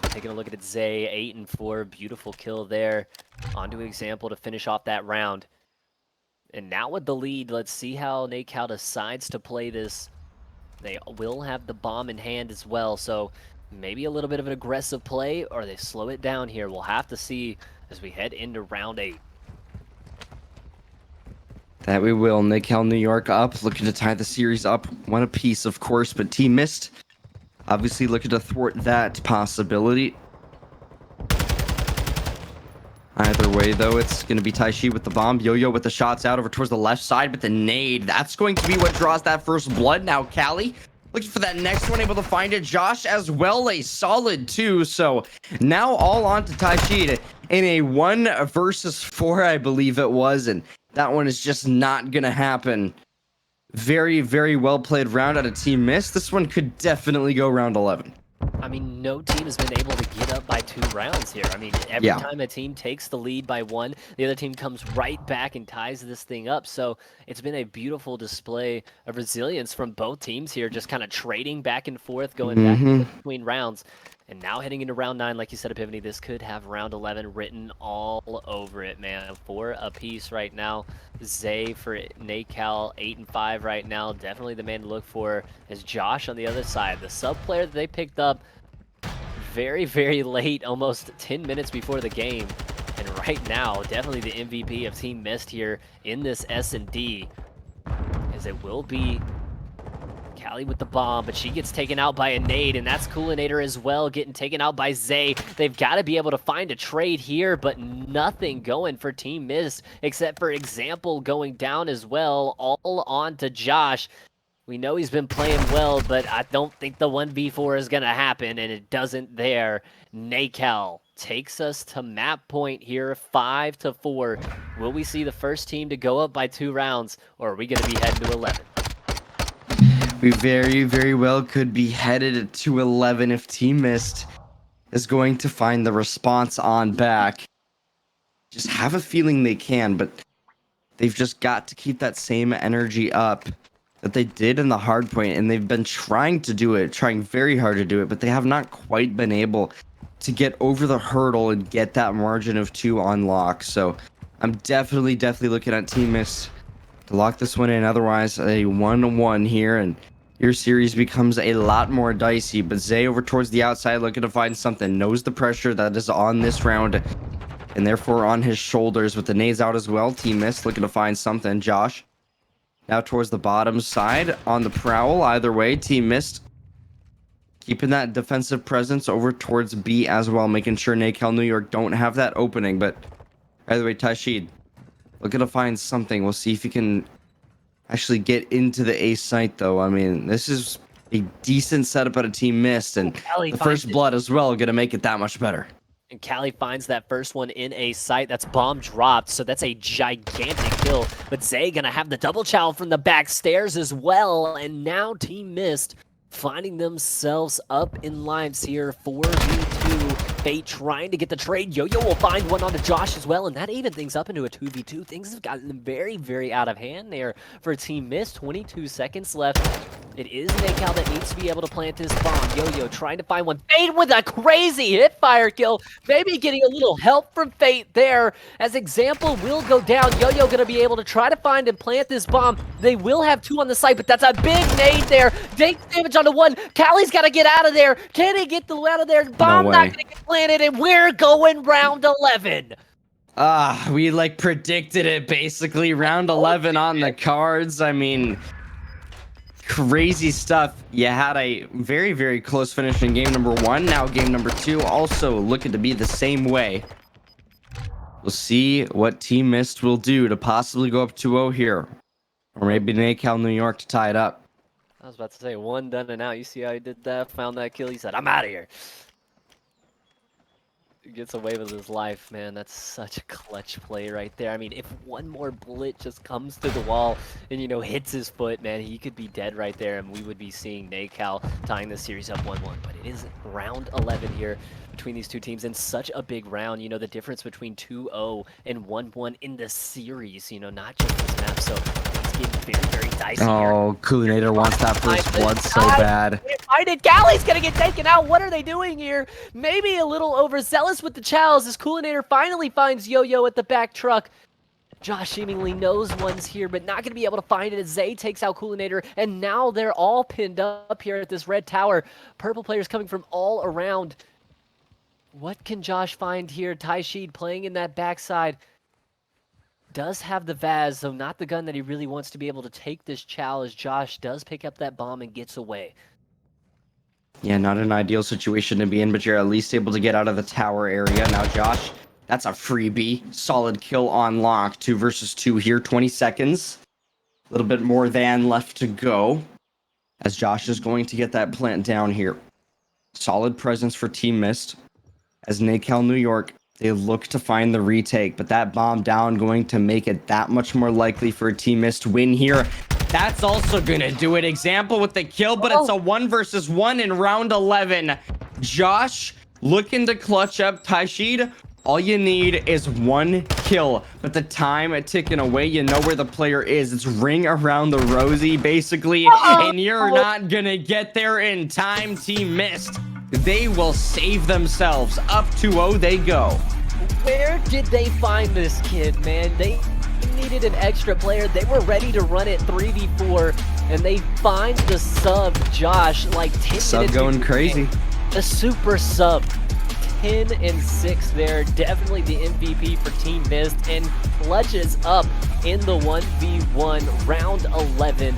Taking a look at Zay, 8 and 4, beautiful kill there. Onto Example to finish off that round. And now with the lead, let's see how NACAL decides to play this. They will have the bomb in hand as well, so maybe a little bit of an aggressive play, or they slow it down here. We'll have to see as we head into round 8. That we will. NACAL New York up, looking to tie the series up 1 apiece, of course, but Team Myst obviously looking to thwart that possibility. Either way, though, it's going to be Taishi with the bomb. Yo-Yo with the shots out over towards the left side, but the nade, that's going to be what draws that first blood. Now, Callie looking for that next one, able to find it. Josh as well, a solid 2. So now all on to Taishi in a 1 versus 4, I believe it was, and that one is just not going to happen. Very, very well played round out of Team Myst. This one could definitely go round 11. I mean, no team has been able to get up by 2 rounds here. I mean, every time a team takes the lead by 1, the other team comes right back and ties this thing up. So it's been a beautiful display of resilience from both teams here, just kind of trading back and forth, going back and forth between rounds. And now heading into round 9, like you said, Epiphany, this could have round 11 written all over it, man. 4 apiece right now. Zay for NACAL, 8 and 5 right now. Definitely the man to look for is Josh on the other side. The sub player that they picked up very, very late, almost 10 minutes before the game. And right now, definitely the MVP of Team Myst here in this S&D, as it will be Callie with the bomb, but she gets taken out by a nade, and that's Coolinator as well, getting taken out by Zay. They've got to be able to find a trade here, but nothing going for Team Myst, except for Example going down as well, all on to Josh. We know he's been playing well, but I don't think the 1v4 is going to happen, and it doesn't there. NACAL takes us to map point here, 5-4. Will we see the first team to go up by 2 rounds, or are we going to be heading to 11? We very, very well could be headed to 11 if Team Myst is going to find the response on back. Just have a feeling they can, but they've just got to keep that same energy up that they did in the hard point, and they've been trying to do it, trying very hard to do it, but they have not quite been able to get over the hurdle and get that margin of 2 on lock. So I'm definitely looking at Team Myst to lock this one in. Otherwise, a 1-1 here, and your series becomes a lot more dicey. But Zay over towards the outside, looking to find something, knows the pressure that is on this round, and therefore on his shoulders with the nades out as well. Team Myst looking to find something. Josh now towards the bottom side on the prowl. Either way, Team Myst keeping that defensive presence over towards B as well, making sure NACAL New York don't have that opening. But either way, Tashid looking to find something. We'll see if he can actually get into the A site, though. I mean, this is a decent setup out of Team Myst, and Callie the finds first it. blood as well gonna make it that much better. And Callie finds that first one in a site. That's bomb dropped, so that's a gigantic kill. But Zay gonna have the double chow from the back stairs as well. And now Team Myst finding themselves up in lives here. 4v2. Fate trying to get the trade. Yo-Yo will find one onto Josh as well, and that even things up into a 2v2. Things have gotten very, very out of hand there for Team Myst. 22 seconds left. It is NACAL that needs to be able to plant this bomb. Yo-Yo trying to find one. Fate with a crazy hip fire kill. Maybe getting a little help from Fate there. As example will go down. Yo-Yo going to be able to try to find and plant this bomb. They will have two on the site, but that's a big nade there. Takes damage onto one. Callie's got to get out of there. Can he get out of there? Bomb No not way. going to get planted, and we're going round 11. We like predicted it basically. Round 11 on the cards. I mean, crazy stuff. You had a very, very close finish in game number 1. Now game number 2 also looking to be the same way. We'll see what Team Myst will do to possibly go up 2-0 here. Or maybe NACAL New York to tie it up. I was about to say, one done and out. You see how he did that? Found that kill. He said, I'm out of here. He gets away with his life, man. That's such a clutch play right there. I mean, if one more bullet just comes to the wall and, you know, hits his foot, man, he could be dead right there, and we would be seeing NACAL tying the series up 1-1. But it is round 11 here between these two teams, and such a big round. You know, the difference between 2-0 and 1-1 in the series, you know, not just this map. So it's getting very, very dicey here. Oh, Coolinator wants that first blood so bad. Why did Callie's gonna get taken out? What are they doing here? Maybe a little overzealous with the chows as Coolinator finally finds Yo-Yo at the back truck. Josh seemingly knows one's here, but not gonna be able to find it as Zay takes out Coolinator, and now they're all pinned up here at this red tower. Purple players coming from all around. What can Josh find here? Taishid playing in that backside. Does have the Vaz, though not the gun that he really wants to be able to take this chow, as Josh does pick up that bomb and gets away. Yeah, not an ideal situation to be in, but you're at least able to get out of the tower area. Now, Josh, that's a freebie. Solid kill on lock. 2 versus 2 here, 20 seconds. A little bit more than left to go, as Josh is going to get that plant down here. Solid presence for Team Myst, as NACAL New York, they look to find the retake, but that bomb down going to make it that much more likely for a Team Myst win here. That's also gonna do it. Example with the kill, but it's a 1 versus 1 in round 11. Josh looking to clutch up. Taishid, all you need is 1 kill, but the time ticking away, you know where the player is. It's ring around the rosy, basically, and you're not gonna get there in time. Team Myst, they will save themselves. Up 2-0 they go. Where did they find this kid, man? They needed an extra player. They were ready to run it 3v4, and they find the sub, Josh, like 10 Sub minutes going into the crazy. game. The super sub. 10 and 6 there. Definitely the MVP for Team Myst, and clutches up in the 1v1. Round 11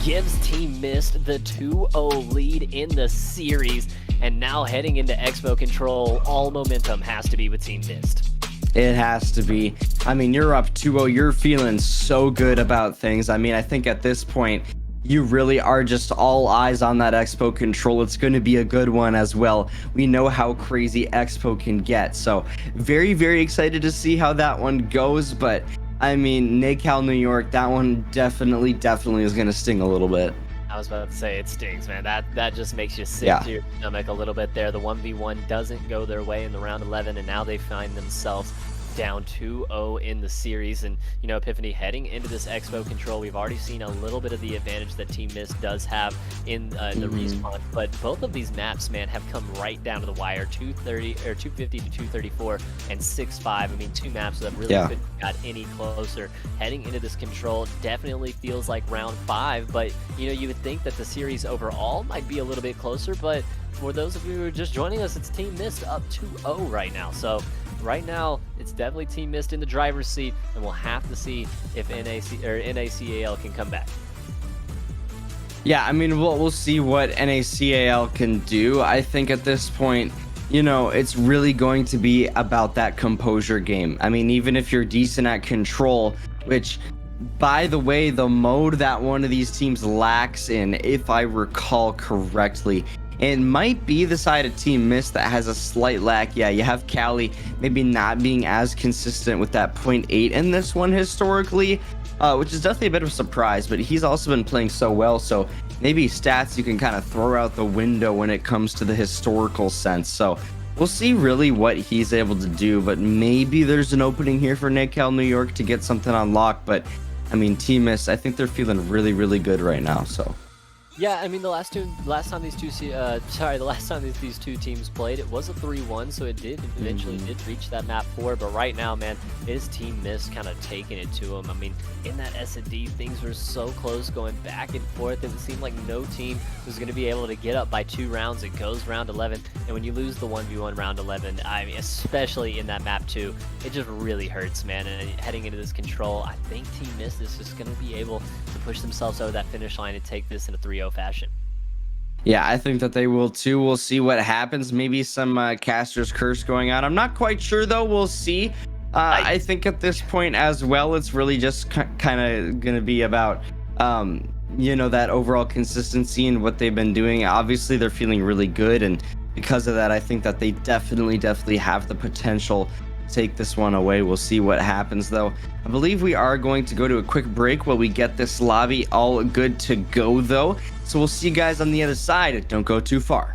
gives Team Myst the 2-0 lead in the series. And now heading into Expo Control, all momentum has to be with Team Myst. It has to be. I mean, you're up 2-0. You're feeling so good about things. I mean, I think at this point, you really are just all eyes on that Expo Control. It's going to be a good one as well. We know how crazy Expo can get. So very, very excited to see how that one goes. But I mean, NACAL New York, that one definitely is going to sting a little bit. I was about to say it stings, man. That just makes you sick Yeah. to your stomach a little bit there. The 1v1 doesn't go their way in the round 11, and now they find themselves down 2-0 in the series. And, you know, Epiphany, heading into this Expo control, we've already seen a little bit of the advantage that Team Myst does have in the respawn. But both of these maps, man, have come right down to the wire. 250 to 234 and 6-5. I mean, two maps that really couldn't have got any closer. Heading into this control definitely feels like round 5, but you know, you would think that the series overall might be a little bit closer, but for those of you who are just joining us, it's Team Myst up 2-0 right now. So right now, it's definitely Team Myst in the driver's seat, and we'll have to see if NACAL can come back. Yeah, I mean, we'll see what NACAL can do. I think at this point, you know, it's really going to be about that composure game. I mean, even if you're decent at control, which, by the way, the mode that one of these teams lacks in, if I recall correctly, it might be the side of Team Myst that has a slight lack. Yeah, you have Cali maybe not being as consistent with that 0.8 in this one historically, which is definitely a bit of a surprise, but he's also been playing so well, so maybe stats you can kind of throw out the window when it comes to the historical sense. So we'll see really what he's able to do, but maybe there's an opening here for NACAL New York to get something unlocked. But I mean, Team Myst, I think they're feeling really, really good right now. So yeah, I mean, the last time these two teams played, it was a 3-1, so it did eventually reach that map 4. But right now, man, it is Team Myst kind of taking it to them. I mean, in that S&D, things were so close, going back and forth. It seemed like no team was going to be able to get up by 2 rounds. It goes round 11, and when you lose the 1v1 round 11, I mean, especially in that map 2, it just really hurts, man. And heading into this control, I think Team Myst is just going to be able to push themselves over that finish line and take this in a 3-0 fashion. yeah, I think that they will too. We'll see what happens. Maybe some caster's curse going on. I'm not quite sure though. We'll see. I think at this point as well, it's really just kind of going to be about, you know, that overall consistency and what they've been doing. Obviously, they're feeling really good, and because of that, I think that they definitely have the potential to take this one away. We'll see what happens though. I believe we are going to go to a quick break while we get this lobby all good to go though. So we'll see you guys on the other side. Don't go too far.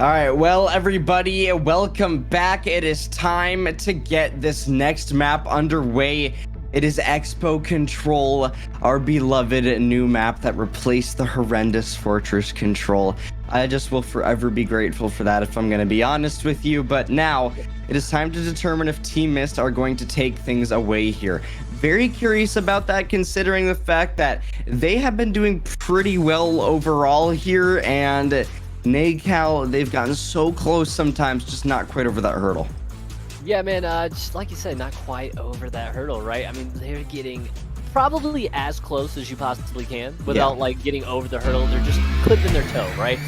All right, well, everybody, welcome back. It is time to get this next map underway. It is Expo Control, our beloved new map that replaced the horrendous Fortress Control. I just will forever be grateful for that, if I'm going to be honest with you. But now, it is time to determine if Team Myst are going to take things away here. Very curious about that, considering the fact that they have been doing pretty well overall here, and NACAL, they've gotten so close sometimes, just not quite over that hurdle. Yeah, man, just like you said, not quite over that hurdle, right? I mean, they're getting probably as close as you possibly can without like getting over the hurdle. They're just clipping their toe, right?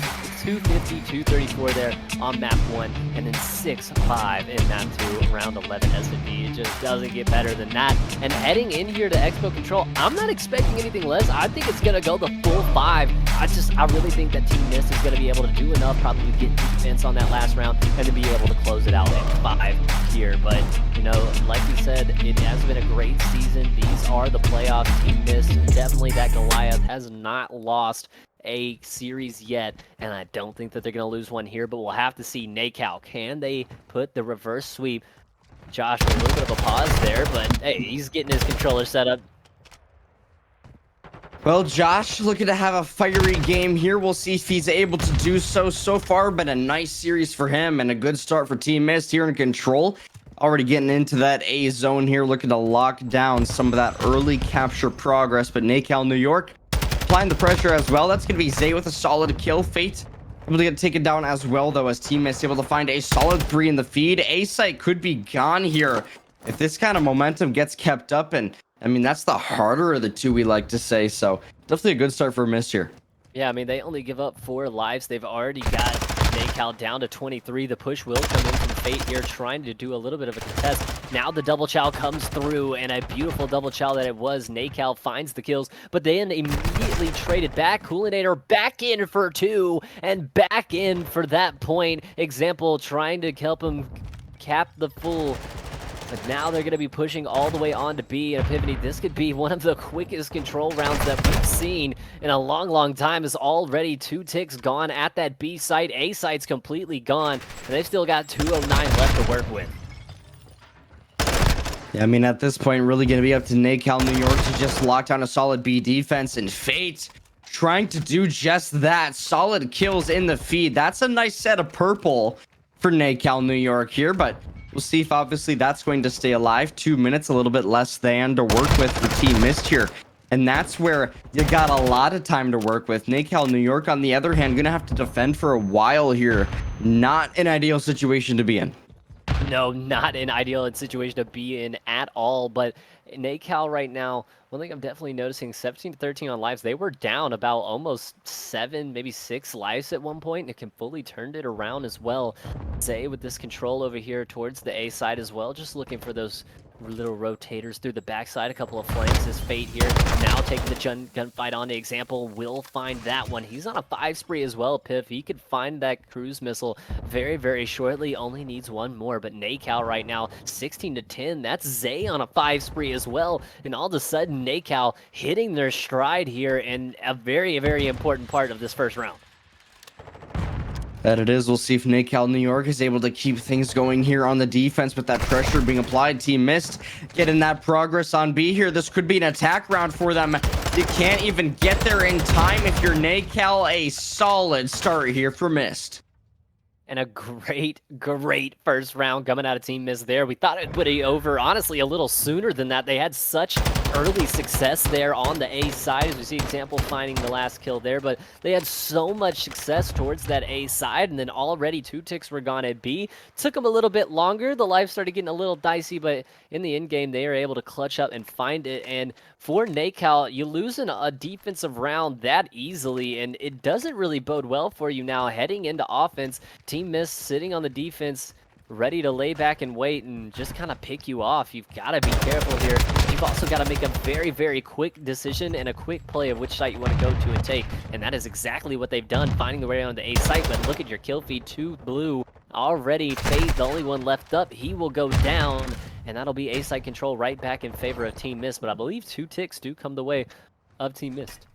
250, 234 there on map 1, and then 6-5 in map 2, round 11 S&D. It just doesn't get better than that. And heading in here to Expo Control, I'm not expecting anything less. I think it's going to go the full 5. I really think that Team Myst is going to be able to do enough, probably get defense on that last round, and then be able to close it out at 5 here. But, you know, like you said, it has been a great season. These are the playoffs. Team Myst, definitely that Goliath, has not lost a series yet, and I don't think that they're going to lose one here, but we'll have to see. NACAL, can they put the reverse sweep? Josh, a little bit of a pause there, but hey, he's getting his controller set up. Well, Josh looking to have a fiery game here. We'll see if he's able to do so. So far, been a nice series for him and a good start for Team Myst here in control. Already getting into that A zone here, looking to lock down some of that early capture progress, but NACAL New York applying the pressure as well. That's going to be Zay with a solid kill. Fate able to get taken down as well, though, as Team Myst able to find a solid 3 in the feed. A site could be gone here if this kind of momentum gets kept up, and I mean, that's the harder of the two, we like to say. So definitely a good start for Myst here. Yeah, I mean, they only give up 4 lives. They've already got NACAL down to 23. The push will come in from Fate here, trying to do a little bit of a contest. Now the double chow comes through, and a beautiful double chow that it was. NACAL finds the kills, but then immediately traded back. Coolinator back in for 2, and back in for that point. Example trying to help him cap the full. But now they're going to be pushing all the way on to B. And Epiphany, this could be one of the quickest control rounds that we've seen in a long, long time. Is already 2 ticks gone at that B site. A site's completely gone, and they've still got 209 left to work with. Yeah, I mean, at this point, really going to be up to NACAL New York to just lock down a solid B defense, and Fate trying to do just that. Solid kills in the feed. That's a nice set of purple for NACAL New York here, but we'll see if obviously that's going to stay alive. 2 minutes, a little bit less than to work with for Team Myst here. And that's where you got a lot of time to work with. NACAL New York, on the other hand, going to have to defend for a while here. Not an ideal situation to be in. No, not an ideal situation to be in at all. But NACAL right now, one thing I'm definitely noticing, 17 to 13 on lives. They were down about almost 7, maybe 6 lives at one point, and it can fully turned it around as well. Zay with this control over here towards the A side as well, just looking for those little rotators through the backside. A couple of flanks. His Fate here now taking the gunfight on to Example. Will find that one. He's on a 5 spree as well, Piff. He could find that cruise missile very, very shortly. Only needs 1 more, but NACAL right now 16 to 10. That's Zay on a 5 spree as well, and all of a sudden NACAL hitting their stride here in a very, very important part of this first round. That it is. We'll see if NACAL New York is able to keep things going here on the defense with that pressure being applied. Team Myst getting that progress on B here. This could be an attack round for them. You can't even get there in time if you're NACAL. A solid start here for Myst. And a great, great first round coming out of Team Myst there. We thought it'd put it over, honestly, a little sooner than that. They had such early success there on the A side, as we see Example finding the last kill there, but they had so much success towards that A side, and then already 2 ticks were gone at B. Took them a little bit longer. The life started getting a little dicey, but in the end game, they are able to clutch up and find it. And for NACAL, you lose a defensive round that easily, and it doesn't really bode well for you now heading into offense. Team Myst sitting on the defense, ready to lay back and wait and just kind of pick you off. You've got to be careful here. You've also got to make a very, very quick decision and a quick play of which site you want to go to and take. And that is exactly what they've done, finding the way on the A site. But look at your kill feed, 2 blue. Already Fate, the only one left up. He will go down, and that'll be A site control right back in favor of Team Myst. But I believe 2 ticks do come the way of Team Myst.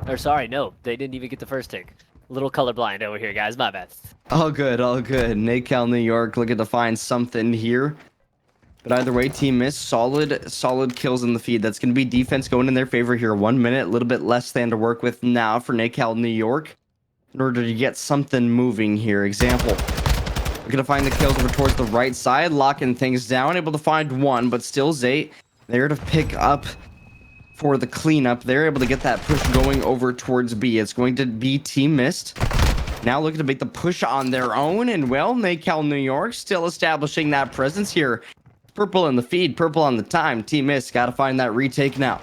Or sorry, no, they didn't even get the first tick. Little colorblind over here, guys. My bad. All good, all good. NACAL New York looking to find something here. But either way, Team Myst, solid kills in the feed. That's going to be defense going in their favor here. 1 minute, a little bit less than to work with now for NACAL New York in order to get something moving here. Example, we're going to find the kills over towards the right side, locking things down. Able to find one, but still Zay there to pick up for the cleanup. They're able to get that push going over towards B. It's going to be Team Myst now looking to make the push on their own. And well, NACAL New York still establishing that presence here. Purple in the feed, purple on the time. Team Myst got to find that retake now.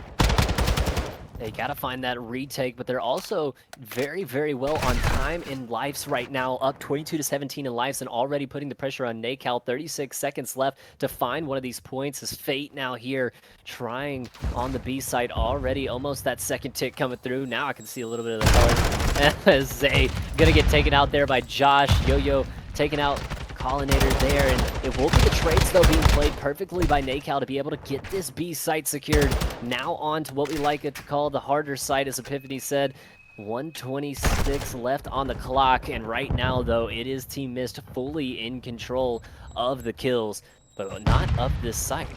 They got to find that retake, but they're also very, very well on time in lives right now, up 22-17 in lives and already putting the pressure on NACAL. 36 seconds left to find one of these points. Is Fate now here trying on the B side already? Almost that second tick coming through. Now I can see a little bit of the color. Zay gonna get taken out there by Josh. Yo-Yo taken out Collinator there, and it will be the trades though being played perfectly by NACAL to be able to get this B site secured. Now on to what we like it to call the harder site, as Epiphany said. 126 left on the clock, and right now though it is Team Myst fully in control of the kills, but not of this site.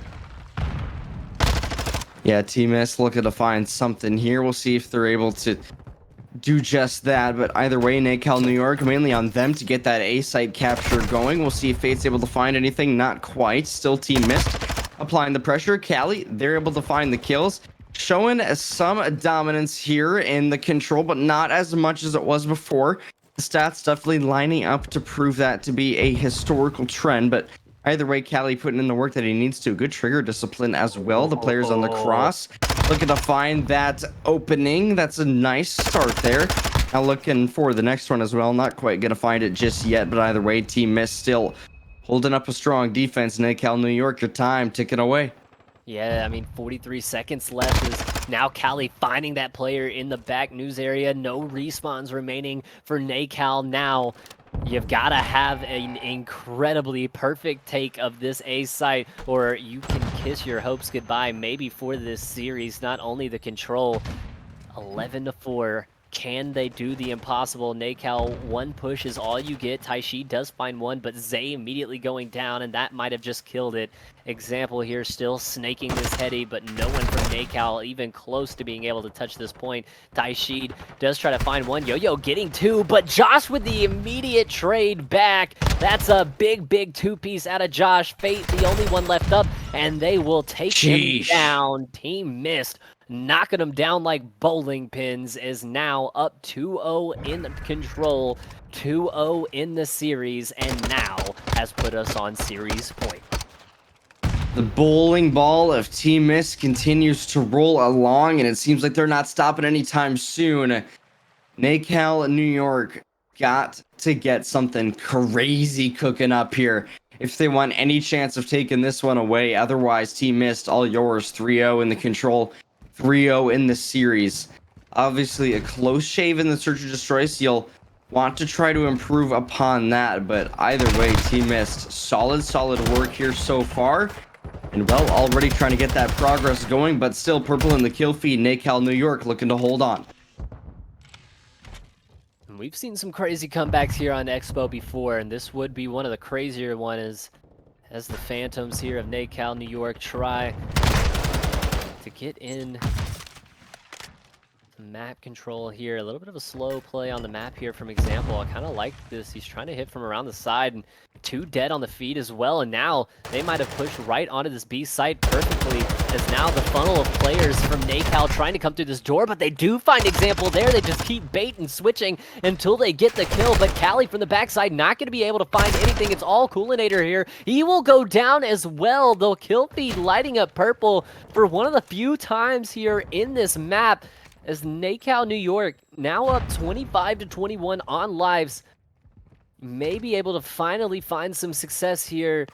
Yeah, Team Myst looking to find something here. We'll see if they're able to do just that, but either way, NACAL New York mainly on them to get that A site capture going. We'll see if Fate's able to find anything. Not quite. Still Team Myst applying the pressure. Cali, they're able to find the kills, showing some dominance here in the control, but not as much as it was before. The stats definitely lining up to prove that to be a historical trend, but either way, Cali putting in the work that he needs to. Good trigger discipline as well. The players on the cross looking to find that opening. That's a nice start there. Now looking for the next one as well. Not quite going to find it just yet, but either way, Team Myst still holding up a strong defense. NACAL New York, your time ticking away. Yeah, I mean, 43 seconds left is now Cali finding that player in the back news area. No respawns remaining for NACAL now. You've got to have an incredibly perfect take of this A site, or you can kiss your hopes goodbye maybe for this series. Not only the control, 11-4. Can they do the impossible? NACAL, one push is all you get. Taishi does find one, but Zay immediately going down, and that might have just killed it. Example here, still snaking this heady, but no one from NACAL even close to being able to touch this point. Taishi does try to find one. Yo-Yo getting two, but Josh with the immediate trade back. That's a big two-piece out of Josh. Fate, the only one left up, and they will take him down. Team Myst knocking them down like bowling pins, is now up 2-0 in control, 2-0 in the series, and now has put us on series point. The bowling ball of Team Myst continues to roll along, and it seems like they're not stopping anytime soon. NACAL New York got to get something crazy cooking up here if they want any chance of taking this one away. Otherwise, Team Myst, all yours. 3-0 in the control, 3-0 in the series. Obviously, a close shave in the Search and Destroy, so you'll want to try to improve upon that. But either way, Team Myst, solid work here so far. And well, already trying to get that progress going, but still purple in the kill feed. NACAL New York looking to hold on. We've seen some crazy comebacks here on Expo before, and this would be one of the crazier ones as the Phantoms here of NACAL New York try to get in map control here. A little bit of a slow play on the map here from Example. I kind of like this. He's trying to hit from around the side, and two dead on the feed as well, and now they might have pushed right onto this B site perfectly, as now the funnel of players from NACAL trying to come through this door, but they do find Example there. They just keep bait and switching until they get the kill, but Cali from the backside not going to be able to find anything. It's all Coolinator here. He will go down as well, though kill feed lighting up purple for one of the few times here in this map, as NACAL New York now up 25-21 on lives, may be able to finally find some success here.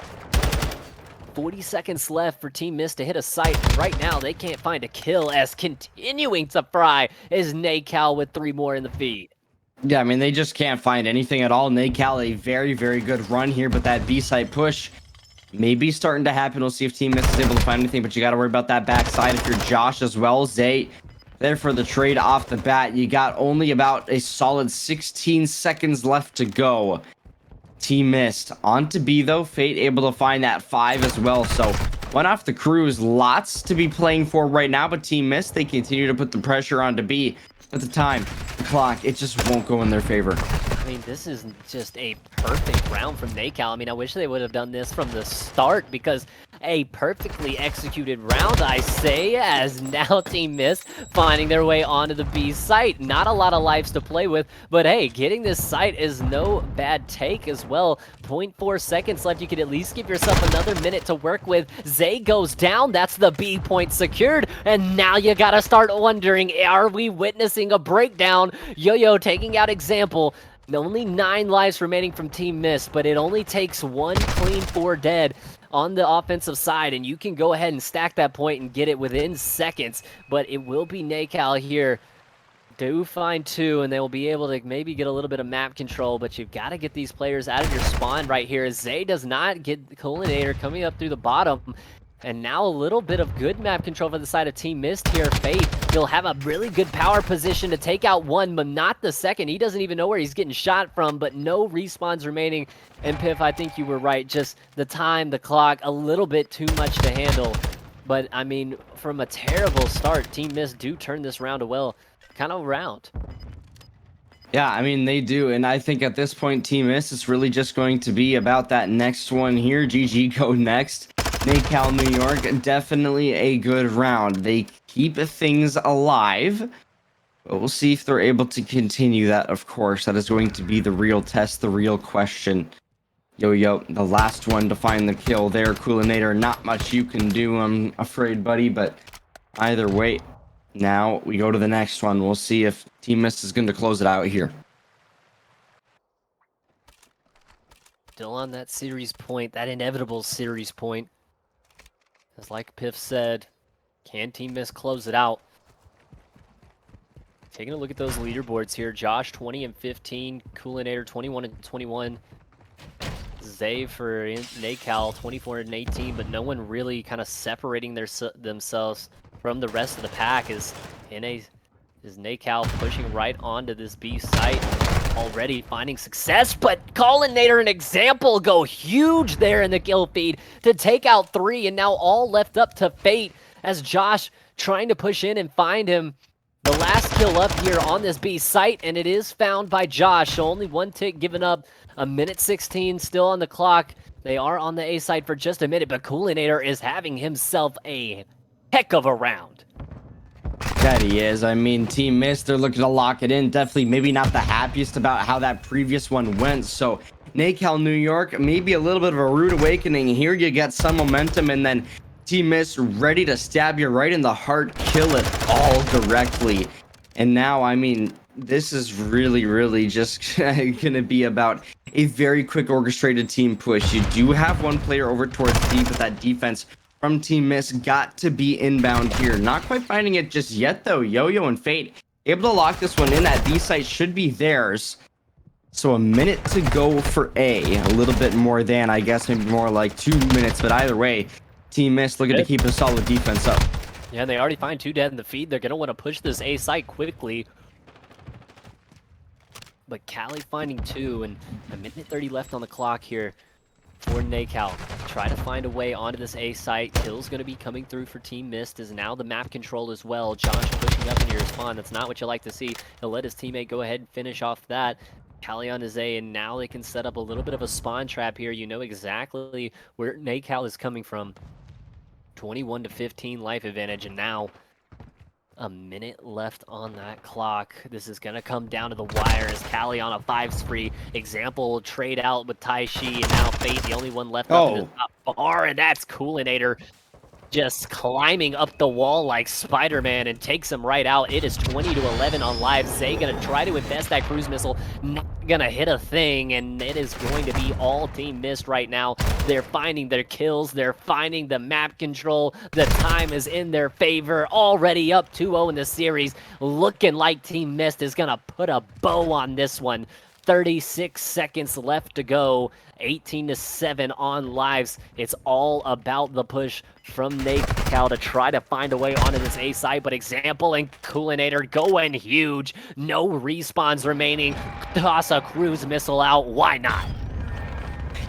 40 seconds left for Team Myst to hit a site. Right now, they can't find a kill, as continuing to fry is NACAL with 3 more in the feed. Yeah, I mean, they just can't find anything at all. NACAL, a very good run here, but that B site push may be starting to happen. We'll see if Team Myst is able to find anything, but you got to worry about that backside if you're Josh as well. Zay there for the trade off the bat. You got only about a solid 16 seconds left to go. Team Myst on to B though. Fate able to find that 5 as well. So one off the cruise. Lots to be playing for right now, but Team Myst, they continue to put the pressure on to B. At the time, the clock, it just won't go in their favor. I mean, this is just a perfect round from NACAL. I mean, I wish they would have done this from the start, because a perfectly executed round, I say, as now Team Myst finding their way onto the B site. Not a lot of lives to play with, but hey, getting this site is no bad take as well. 0.4 seconds left. You could at least give yourself another minute to work with. Zay goes down. That's the B point secured. And now you gotta start wondering, are we witnessing a breakdown? Yo-Yo taking out example. Only 9 lives remaining from Team Myst, but it only takes 1 clean 4 dead on the offensive side, and you can go ahead and stack that point and get it within seconds. But it will be NACAL here. Do find 2, and they will be able to maybe get a little bit of map control, but you've got to get these players out of your spawn right here. Zay does not get the Culinator coming up through the bottom. And now a little bit of good map control for the side of Team Myst here. Fate, he'll have a really good power position to take out 1, but not the second. He doesn't even know where he's getting shot from, but no respawns remaining. And Piff, I think you were right. Just the time, the clock, a little bit too much to handle. But, I mean, from a terrible start, Team Myst do turn this round kind of around. Yeah, I mean, they do. And I think at this point, Team Myst is really just going to be about that next one here. GG go next. NACAL New York, definitely a good round. They keep things alive, but we'll see if they're able to continue that, of course. That is going to be the real test, the real question. Yo-Yo, the last one to find the kill there. Culinator, not much you can do, I'm afraid, buddy, but either way, now we go to the next one. We'll see if Team Myst is going to close it out here. Still on that series point, that inevitable series point. As like Piff said, can Team Myst close it out? Taking a look at those leaderboards here. Josh 20 and 15, Culinator 21 and 21. Zay for NACAL 24 and 18, but no one really kind of separating themselves from the rest of the pack. Is NACAL pushing right onto this B site, already finding success, but Culinator and Example go huge there in the kill feed to take out 3, and now all left up to Fate as Josh trying to push in and find him. The last kill up here on this B site, and it is found by Josh, so only 1 tick given up. A minute 16 still on the clock. They are on the A site for just a minute, but Culinator is having himself a heck of a round. That he is. I mean, Team Myst, they're looking to lock it in. Definitely maybe not the happiest about how that previous one went. So NACAL New York, maybe a little bit of a rude awakening here. You get some momentum, and then Team Myst ready to stab you right in the heart, kill it all directly. And now, I mean, this is really just going to be about a very quick orchestrated team push. You do have 1 player over towards D, but that defense from Team Myst got to be inbound here. Not quite finding it just yet, though. Yo-Yo and Fate able to lock this one in. That B site should be theirs. So a minute to go for A. A little bit more than, I guess, maybe more like 2 minutes. But either way, Team Myst looking to keep a solid defense up. Yeah, they already find 2 dead in the feed. They're going to want to push this A site quickly. But Cali finding 2, and a minute 30 left on the clock here for NACAL. Try to find a way onto this A site. Kill's going to be coming through for Team Myst. Is now the map control as well. Josh pushing up into your spawn. That's not what you like to see. He'll let his teammate go ahead and finish off that. Cali on his A, and now they can set up a little bit of a spawn trap here. You know exactly where NACAL is coming from. 21 to 15 life advantage, and now a minute left on that clock. This is going to come down to the wire as Cali on a 5 spree. Example will trade out with Tai Shi, and now Fate, the only one left up in the top bar, and that's Culinator just climbing up the wall like Spider-Man and takes him right out. It is 20 to 11 on live. Zay going to try to invest that cruise missile. Not going to hit a thing, and it is going to be all Team Myst right now. They're finding their kills. They're finding the map control. The time is in their favor. Already up 2-0 in the series. Looking like Team Myst is going to put a bow on this one. 36 seconds left to go. 18-7 on lives. It's all about the push from NACAL to try to find a way onto this A side, but Example and Coolinator going huge. No respawns remaining. Toss a cruise missile out. Why not?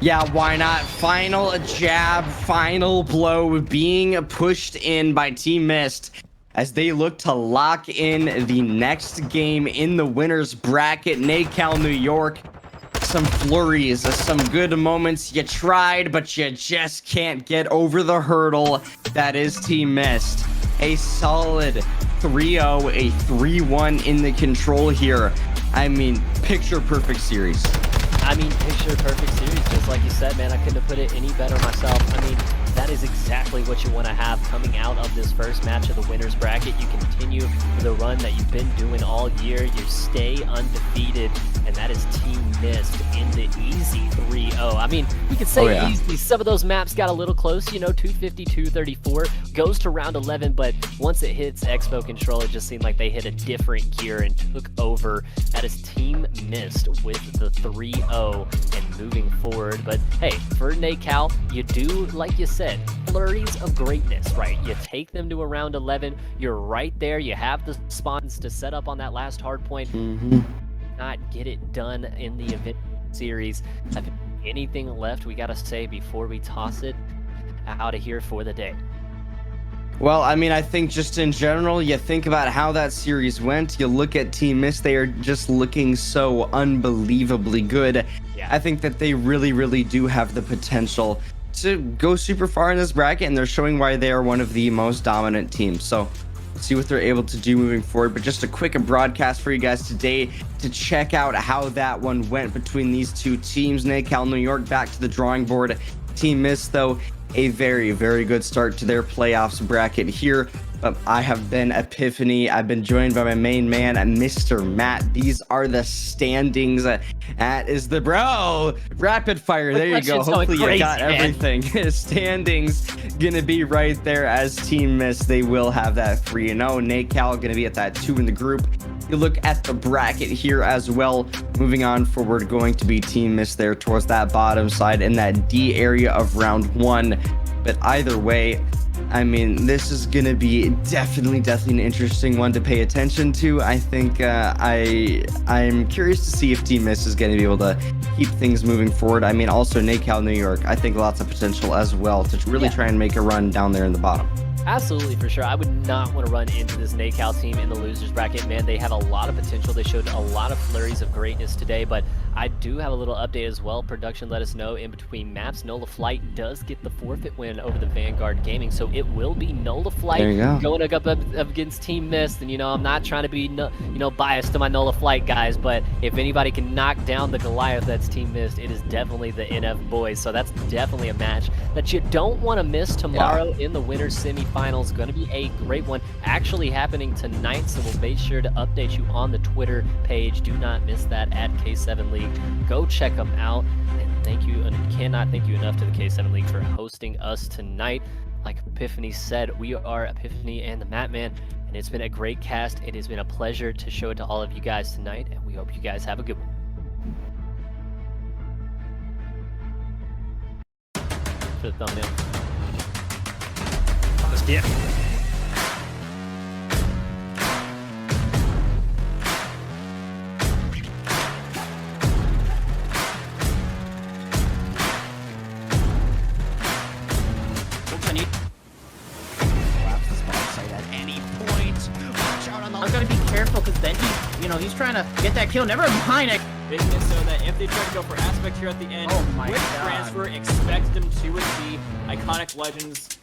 Yeah, why not? Final jab, final blow being pushed in by Team Myst as they look to lock in the next game in the winner's bracket. NACAL New York, some flurries, some good moments. You tried, but you just can't get over the hurdle. That is Team Myst. A solid 3-0, a 3-1 in the control here. I mean, picture perfect series. I mean, picture perfect series, just like you said, man. I couldn't have put it any better myself. I mean, that is exactly what you want to have coming out of this first match of the winner's bracket. You continue the run that you've been doing all year. You stay undefeated, and that is Team Myst in the easy 3-0. I mean, you could say easy. Some of those maps got a little close, you know, 250, 234, goes to round 11, but once it hits Expo Control, it just seemed like they hit a different gear and took over. That is Team Myst with the 3-0 and moving forward. But hey, for NACAL, you do, like you said, flurries of greatness, right? You take them to around 11, you're right there, you have the spawns to set up on that last hard point. Not get it done in the event series. Anything left we gotta say before we toss it out of here for the day? Well, I mean, I think just in general, you think about how that series went, you look at Team Myst, they are just looking so unbelievably good. Yeah. I think that they really, really do have the potential to go super far in this bracket, and they're showing why they are one of the most dominant teams. So see what they're able to do moving forward. But just a quick broadcast for you guys today to check out how that one went between these two teams. NACAL New York back to the drawing board. Team Myst, though, a very, very good start to their playoffs bracket here. I have been Epiphany. I've been joined by my main man, Mr. Matt. These are the standings. That is the bro. Rapid fire. There you go. Hopefully you got everything. Standings gonna be right there as Team Myst. They will have that 3-0. NACAL gonna be at that 2 in the group. You look at the bracket here as well. Moving on forward, going to be Team Myst there towards that bottom side in that D area of round 1. But either way, I mean, this is going to be definitely an interesting one to pay attention to. I think I'm curious to see if Team Myst is going to be able to keep things moving forward. I mean, also NACAL New York, I think lots of potential as well to really try and make a run down there in the bottom. Absolutely, for sure. I would not want to run into this NACAL team in the losers bracket. Man, they have a lot of potential. They showed a lot of flurries of greatness today, but I do have a little update as well. Production let us know in between maps, Nola Flight does get the forfeit win over the Vanguard Gaming, so it will be Nola Flight going up against Team Myst. And, you know, I'm not trying to be, biased to my Nola Flight guys, but if anybody can knock down the Goliath that's Team Myst, it is definitely the NF boys. So that's definitely a match that you don't want to miss tomorrow in the winner's semifinals. Going to be a great one, actually happening tonight, so we'll make sure to update you on the Twitter page. Do not miss that at K7 League. Go check them out, and thank you, and cannot thank you enough to the K7 League for hosting us tonight. Like Epiphany said, we are Epiphany and the Matman, and it's been a great cast. It has been a pleasure to show it to all of you guys tonight, and we hope you guys have a good one. For the thumbnail. Let's get. I gotta be careful because then he's trying to get that kill. Never mind. Business so that if they try to go for aspect here at the end, quick transfer, expect them to see iconic legends.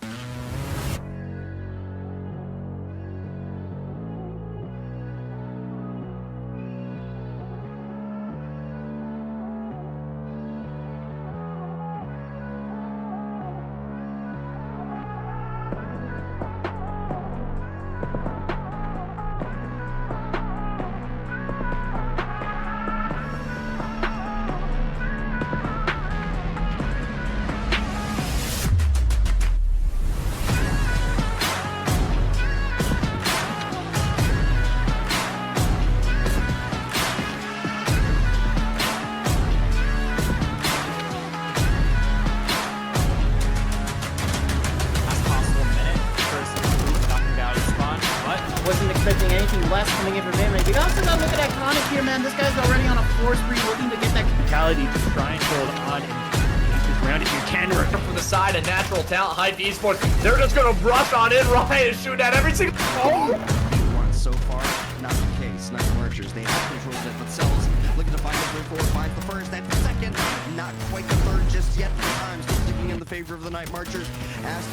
blast coming in from him. And we also gotta look at Iconic here, man. This guy's already on a 4 spree looking to get that Mentality to try and hold on and round if you can. From the side, a natural talent, Hype Esports. They're just gonna rush on in. Ryan is shooting at every single. So far, not the case. Night Marchers, they have control of it themselves. Looking to find the way forward, find the first and the second. Not quite the third just yet. The time still sticking in the favor of the Night Marchers. As